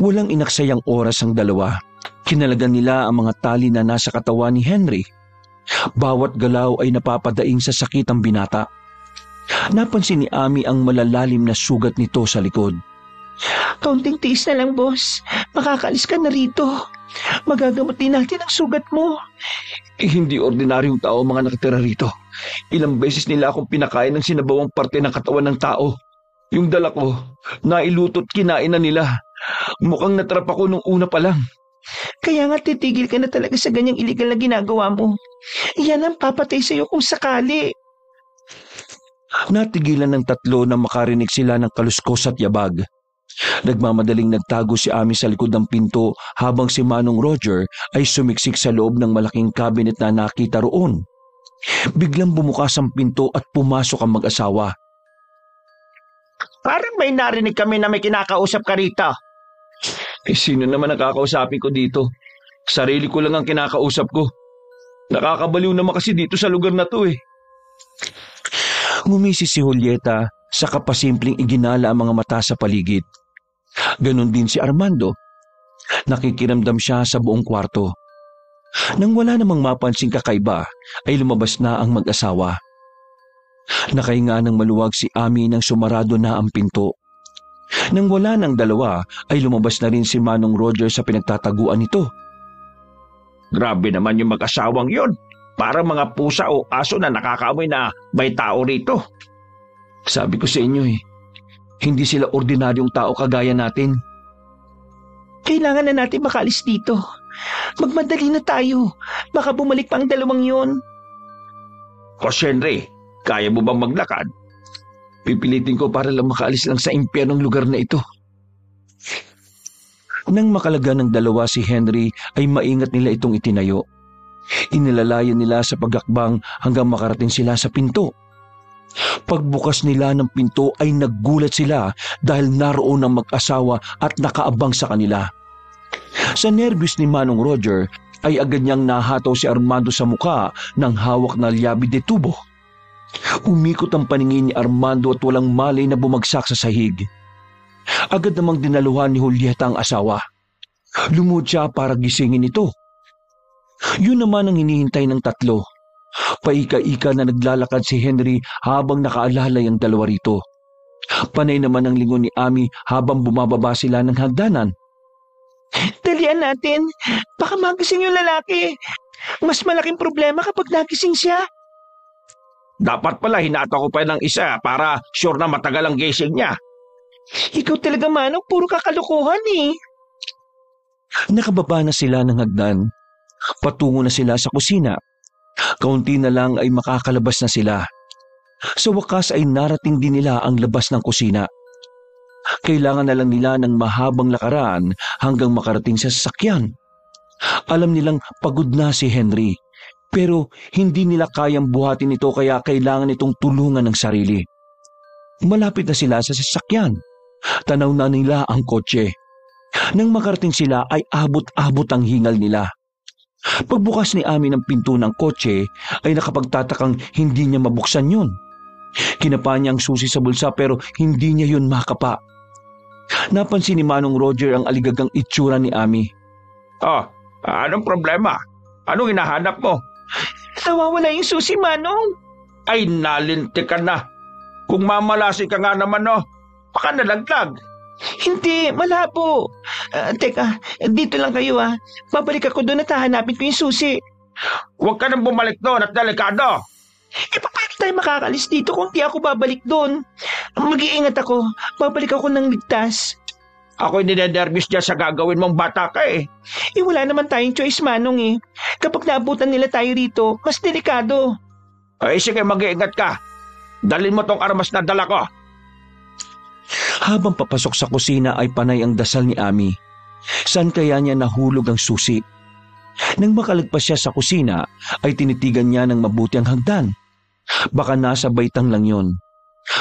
Walang inaksayang oras ang dalawa. Kinalagan nila ang mga tali na nasa katawan ni Henry. Bawat galaw ay napapadaing sa sakit ang binata. Napansin ni Amy ang malalalim na sugat nito sa likod. Kaunting tiis na lang, boss. Makakaalis ka na rito. Magagamot din natin ang sugat mo. Hindi ordinaryong tao mga nakatira rito. Ilang beses nila akong pinakain ng sinabawang parte ng katawan ng tao. Yung dala ko, nailutot kinain na nila. Mukhang natrap ako nung una pa lang. Kaya nga titigil ka na talaga sa ganyang iligal na ginagawa mo. Iyan ang papatay sa'yo kung sakali. Natigilan ng tatlo na makarinig sila ng kaluskos at yabag. Nagmamadaling nagtago si Amy sa likod ng pinto habang si Manong Roger ay sumiksik sa loob ng malaking cabinet na nakita roon. Biglang bumukas ang pinto at pumasok ang mag-asawa. Parang may narinig kami na may kinakausap ka rito. Sino naman ang kakausapin ko dito? Sarili ko lang ang kinakausap ko. Nakakabaliw naman kasi dito sa lugar na to eh. Ngumisi si Julieta sa kapasimpleng iginala ang mga mata sa paligid. Ganon din si Armando. Nakikiramdam siya sa buong kwarto. Nang wala namang mapansing kakaiba, ay lumabas na ang mag-asawa. Nakahinga ng maluwag si Amy nang sumarado na ang pinto. Nang wala ng dalawa, ay lumabas na rin si Manong Roger sa pinagtataguan nito. Grabe naman yung mag-asawang yon. Parang mga pusa o aso na nakakaamoy na may tao rito. Sabi ko sa inyo hindi sila ordinaryong tao kagaya natin. Kailangan na natin makaalis dito. Magmadali na tayo. Baka bumalik pa ang dalawang yon. Boss Henry, kaya mo bang maglakad? Pipilitin ko para lang makaalis lang sa impyernong lugar na ito. Nang makalaga ng dalawa si Henry ay maingat nila itong itinayo. Inilalayan nila sa pagakbang hanggang makarating sila sa pinto. Pagbukas nila ng pinto ay naggulat sila dahil naroon ang mag-asawa at nakaabang sa kanila. Sa nervyos ni Manong Roger ay agad niyang nahataw si Armando sa muka ng hawak na llave de tubo. Umikot ang paningin ni Armando at walang malay na bumagsak sa sahig. Agad namang dinaluhan ni Julieta ang asawa. Lumuhod siya para gisingin ito. Yun naman ang hinihintay ng tatlo. Paika-ika na naglalakad si Henry habang nakaalalay ang dalawa rito. Panay naman ang lingon ni Amy habang bumababa sila ng hagdanan. Dalian natin. Baka magising yung lalaki. Mas malaking problema kapag nagising siya. Dapat pala hinata ko pa ng isa para sure na matagal ang gising niya. Ikaw talaga, Manong, puro kakalukuhan eh. Nakababa na sila ng hagdan. Patungo na sila sa kusina. Kaunti na lang ay makakalabas na sila. Sa wakas ay narating din nila ang labas ng kusina. Kailangan na lang nila ng mahabang lakaran hanggang makarating sa sasakyan. Alam nilang pagod na si Henry, pero hindi nila kayang buhatin ito kaya kailangan itong tulungan ng sarili. Malapit na sila sa sasakyan. Tanaw na nila ang kotse. Nang makarating sila ay abot-abot ang hingal nila. Pagbukas ni Amy ng pinto ng kotse ay nakapagtatakang hindi niya mabuksan yun. Kinapa niya ang susi sa bulsa pero hindi niya yun makapa. Napansin ni Manong Roger ang aligagang itsura ni Amy. Oh, anong problema? Anong hinahanap mo? Nawawala yung susi, Manong. Ay, nalintik ka na. Kung mamalasi ka nga naman, baka nalaglag. Hindi, malabo. Teka, dito lang kayo Babalik ako doon at hahanapin ko yung susi. Huwag ka nang bumalik doon at delikado. Paano tayo makakalis dito kung di ako babalik doon? Mag-iingat ako. Babalik ako ng ligtas. Ako'y ninenervous dyan sa gagawin mong bata ka eh. Wala naman tayong choice, Manong eh. Kapag naabutan nila tayo rito, mas delikado. Ay, sige, mag-iingat ka. Dalhin mo tong armas na dala ko. Habang papasok sa kusina ay panay ang dasal ni Amy. Saan kaya niya nahulog ang susi? Nang makalagpas siya sa kusina, ay tinitigan niya ng mabuti ang hagdan. Baka nasa baitang lang yon.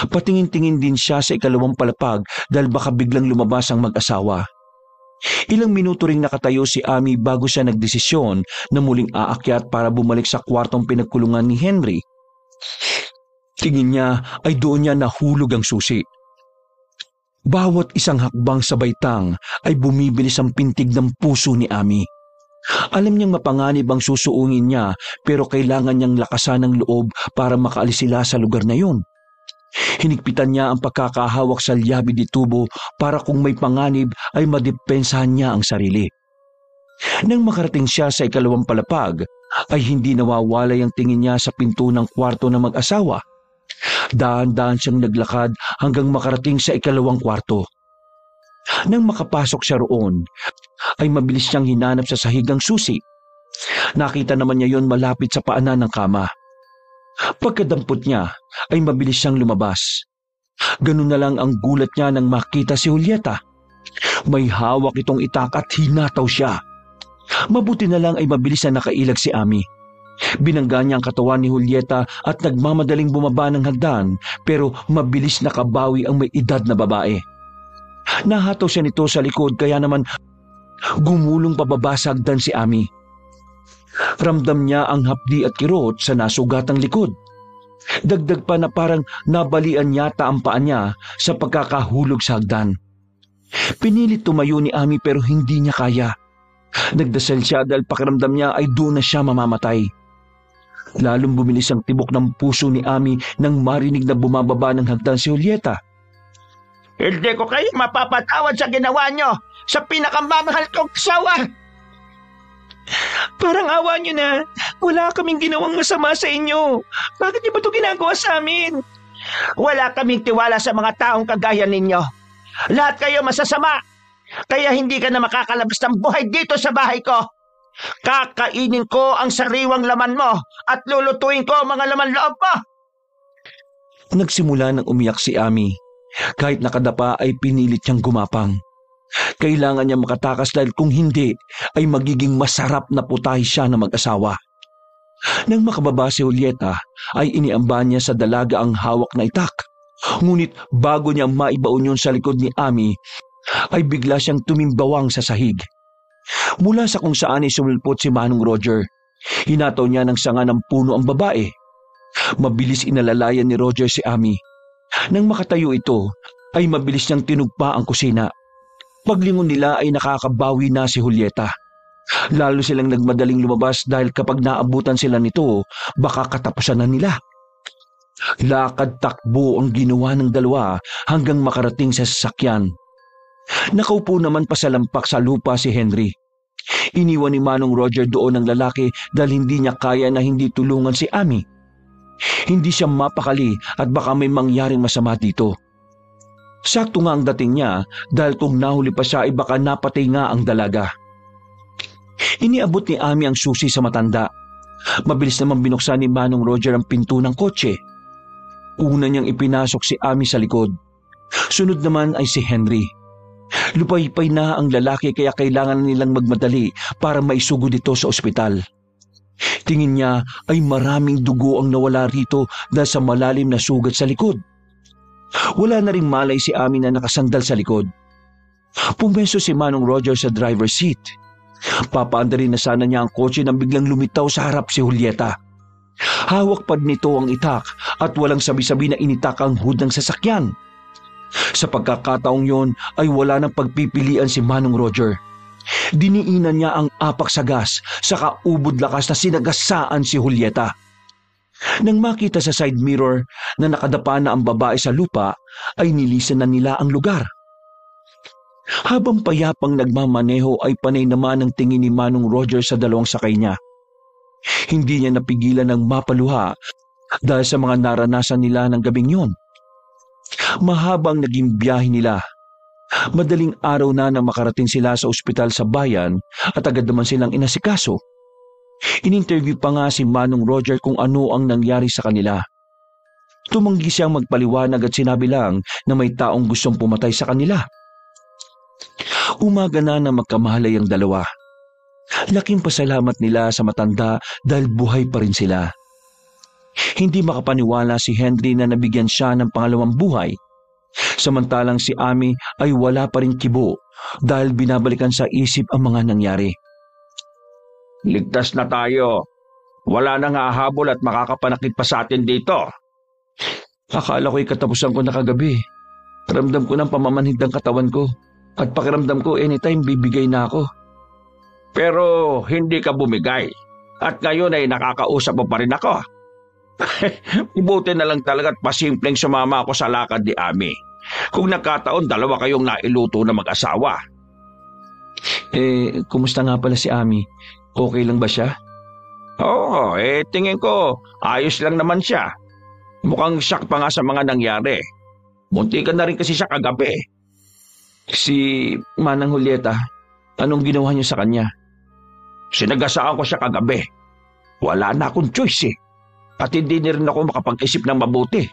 Patingin-tingin din siya sa ikalawang palapag dahil baka biglang lumabas ang mag-asawa. Ilang minuto ring nakatayo si Amy bago siya nagdesisyon na muling aakyat para bumalik sa kwartong pinagkulungan ni Henry. Tingin niya ay doon niya nahulog ang susi. Bawat isang hakbang sa baitang ay bumibilis ang pintig ng puso ni Ami. Alam niyang mapanganib ang susuungin niya pero kailangan niyang lakasan ng loob para makaalis sila sa lugar na yun. Hinigpitan niya ang pagkakahawak sa liabi di tubo para kung may panganib ay madepensahan niya ang sarili. Nang makarating siya sa ikalawang palapag, ay hindi nawawalay ang tingin niya sa pinto ng kwarto ng mag-asawa. Dahan-dahan siyang naglakad hanggang makarating sa ikalawang kwarto. Nang makapasok siya roon, ay mabilis siyang hinanap sa sahigang susi. Nakita naman niya yon malapit sa paanan ng kama. Pagkadampot niya, ay mabilis siyang lumabas. Ganun na lang ang gulat niya nang makita si Julieta. May hawak itong itak at hinataw siya. Mabuti na lang ay mabilis na nakailag si Ami. Binangga niya ang katawan ni Julieta at nagmamadaling bumaba ng hagdan pero mabilis nakabawi ang may edad na babae. Nahataw siya nito sa likod kaya naman gumulong pababa sa hagdan si Ami. Ramdam niya ang hapdi at kirot sa nasugatang likod. Dagdag pa na parang nabalian yata ang paa niya sa pagkakahulog sa hagdan. Pinilit tumayo ni Ami pero hindi niya kaya. Nagdasal siya dahil pakiramdam niya ay doon na siya mamamatay. Lalong bumilis ang tibok ng puso ni Ami nang marinig na bumababa ng hagdan si Julieta. Hindi ko kayo mapapatawad sa ginawa nyo sa pinakamamahal kong asawa. Parang awa nyo na. Wala kaming ginawang masama sa inyo. Bakit niyo ba ito ginagawa sa amin? Wala kaming tiwala sa mga taong kagaya ninyo. Lahat kayo masasama. Kaya hindi ka na makakalabas ng buhay dito sa bahay ko. Kakainin ko ang sariwang laman mo at lulutuin ko ang mga laman loob mo. Nagsimula ng umiyak si Ami. Kahit nakadapa ay pinilit niyang gumapang. Kailangan niya makatakas dahil kung hindi ay magiging masarap na putahe siya na mag-asawa. Nang makababa si Julieta ay iniamba niya sa dalaga ang hawak na itak. Ngunit bago niya maibaon yun sa likod ni Ami ay bigla siyang tumimbawang sa sahig. Mula sa kung saan ay sumilpot si Manong Roger, hinataw niya ng sanga ng puno ang babae. Mabilis inalalayan ni Roger si Ami. Nang makatayo ito, ay mabilis niyang tinugpa ang kusina. Paglingon nila ay nakakabawi na si Julieta. Lalo silang nagmadaling lumabas dahil kapag naabutan sila nito, baka katapusan na nila. Lakad takbo ang ginawa ng dalawa hanggang makarating sa sasakyan. Nakaupo naman pasalampak sa lupa si Henry. Iniwan ni Manong Roger doon ang lalaki dahil hindi niya kaya na hindi tulungan si Ami. Hindi siya mapakali at baka may mangyaring masama dito. Sakto nga ang dating niya dahil kung nahuli pa siya ay baka napatay nga ang dalaga. Iniabot ni Ami ang susi sa matanda. Mabilis naman binuksan ni Manong Roger ang pinto ng kotse. Una niyang ipinasok si Ami sa likod. Sunod naman ay si Henry. Lupay-pay na ang lalaki kaya kailangan nilang magmadali para maisugod ito sa ospital. Tingin niya ay maraming dugo ang nawala rito dahil sa malalim na sugat sa likod. Wala na ring malay si Ami na nakasandal sa likod. Pumeso si Manong Roger sa driver's seat. Papaandarin na sana niya ang kotse nang biglang lumitaw sa harap si Julieta. Hawak pa nito ang itak at walang sabi-sabi na initak ang hood ng sasakyan. Sa pagkakataong yon ay wala nang pagpipilian si Manong Roger. Diniinan niya ang apak sa gas saka ubod lakas na sinagasaan si Julieta. Nang makita sa side mirror na nakadapa na ang babae sa lupa ay nilisan na nila ang lugar. Habang payapang nagmamaneho ay panay naman ang tingin ni Manong Roger sa dalawang sakay niya. Hindi niya napigilan ng mapaluha dahil sa mga naranasan nila ng gabing yon. Mahabang naging biyahe nila. Madaling araw na nang makarating sila sa ospital sa bayan at agad naman silang inasikaso. In-interview pa nga si Manong Roger kung ano ang nangyari sa kanila. Tumanggi siyang magpaliwanag at sinabi lang na may taong gustong pumatay sa kanila. Umaga na magkamahalay ang dalawa. Laking pasalamat nila sa matanda dahil buhay pa rin sila. Hindi makapaniwala si Henry na nabigyan siya ng pangalawang buhay. Samantalang si Ami ay wala pa rin kibo dahil binabalikan sa isip ang mga nangyari. Ligtas na tayo. Wala nang hahabol at makakapanakit pa sa atin dito. Akala ko'y katapusan ko na kagabi. Ramdam ko ng pamamanhid ng katawan ko at pakiramdam ko anytime bibigay na ako. Pero hindi ka bumigay at ngayon ay nakakausap mo pa rin ako. Buti na lang talaga at pasimpleng sumama ako sa lakad ni Ami. Kung nagkataon, dalawa kayong nailuto na mag-asawa. Kumusta nga pala si Ami? Okay lang ba siya? Oo, tingin ko ayos lang naman siya. Mukhang shock pa nga sa mga nangyari. Munti ka na rin kasi siya kagabi. Si Manang Julieta, anong ginawa niyo sa kanya? Sinagasaan ko siya kagabi. Wala na akong choice eh. At hindi na rin ako makapag-isip ng mabuti.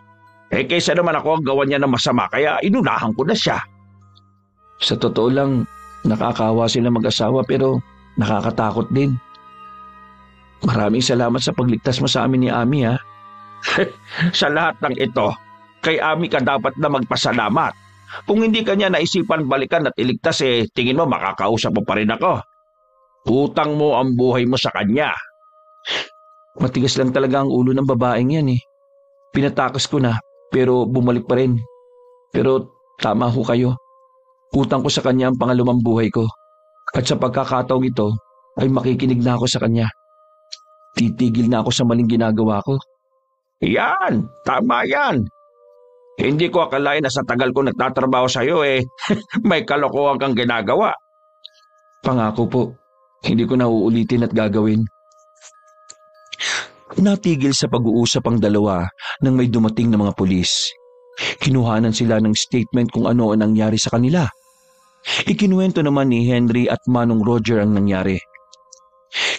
Kaysa naman ako ang gawa niya ng masama, kaya inunahan ko na siya. Sa totoo lang, nakakawa sila mag-asawa pero nakakatakot din. Maraming salamat sa pagligtas mo sa amin ni Ami ha. Sa lahat ng ito, kay Ami ka dapat na magpasalamat. Kung hindi ka niya naisipan balikan at iligtas tingin mo makakausap mo pa rin ako. Utang mo ang buhay mo sa kanya. Matigas lang talaga ang ulo ng babaeng yan eh. Pinatakas ko na pero bumalik pa rin. Pero tama ho kayo. Utang ko sa kanya ang pangalawang buhay ko. At sa pagkakataong ito ay makikinig na ako sa kanya. Titigil na ako sa maling ginagawa ko. Yan, tama yan. Hindi ko akalain na sa tagal ko nagtatrabaho sa iyo may kalokohan kang ginagawa. Pangako po, hindi ko na uulitin at gagawin. Natigil sa pag-uusap ang dalawa nang may dumating na mga pulis. Kinuhanan sila ng statement kung ano ang nangyari sa kanila. Ikinuwento naman ni Henry at Manong Roger ang nangyari.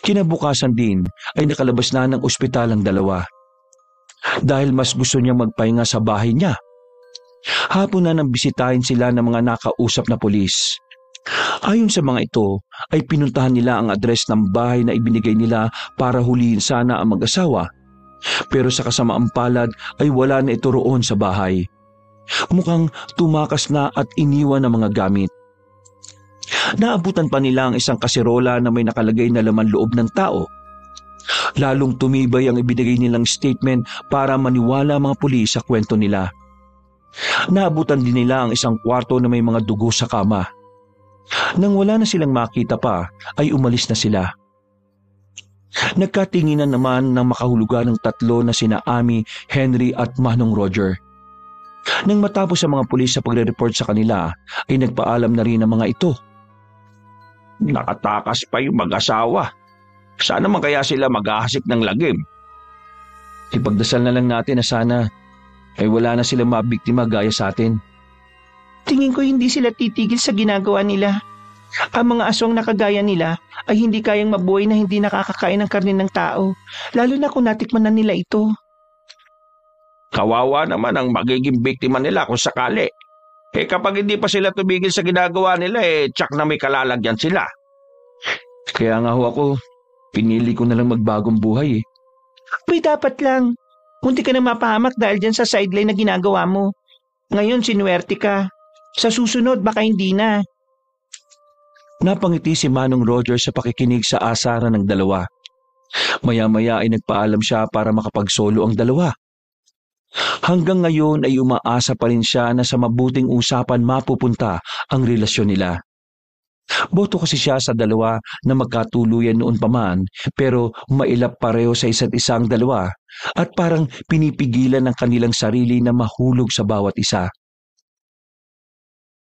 Kinabukasan din ay nakalabas na ng ospital ang dalawa. Dahil mas gusto niya magpahinga sa bahay niya. Hapon na nang bisitahin sila ng mga nakausap na pulis. Ayon sa mga ito ay pinuntahan nila ang address ng bahay na ibinigay nila para hulihin sana ang mag-asawa. Pero sa kasamaang palad ay wala na ito roon sa bahay. Mukhang tumakas na at iniwan ang mga gamit. Naabutan pa nila ang isang kaserola na may nakalagay na laman loob ng tao. Lalong tumibay ang ibinigay nilang statement para maniwala ang mga pulis sa kwento nila. Naabutan din nila ang isang kwarto na may mga dugo sa kama. Nang wala na silang makita pa, ay umalis na sila. Nagkatinginan naman ng makahulugan ng tatlo na sina Ami, Henry at Manong Roger. Nang matapos ang mga pulis sa pagre-report sa kanila, ay nagpaalam na rin ang mga ito. Nakatakas pa yung mag-asawa. Sana man kaya sila maghahasik ng lagim. Ipagdasal na lang natin na sana ay wala na silang mabiktima gaya sa atin. Tingin ko hindi sila titigil sa ginagawa nila. Ang mga aswang na kagaya nila ay hindi kayang mabuhay na hindi nakakakain ng karne ng tao, lalo na kung natikman na nila ito. Kawawa naman ang magiging biktima nila kung sakali. Kapag hindi pa sila tumigil sa ginagawa nila, tsak na may kalalagyan sila. Kaya nga ho ako, pinili ko na lang magbagong buhay. Uy, dapat lang. Munti ka na mapahamak dahil dyan sa sideline na ginagawa mo. Ngayon, sinuwerte ka. Sa susunod, baka hindi na. Napangiti si Manong Roger sa pakikinig sa asaran ng dalawa. Maya-maya ay nagpaalam siya para makapagsolo ang dalawa. Hanggang ngayon ay umaasa pa rin siya na sa mabuting usapan mapupunta ang relasyon nila. Boto kasi siya sa dalawa na magkatuluyan noon pa man, pero mailap pareho sa isa't isang dalawa at parang pinipigilan ng kanilang sarili na mahulog sa bawat isa.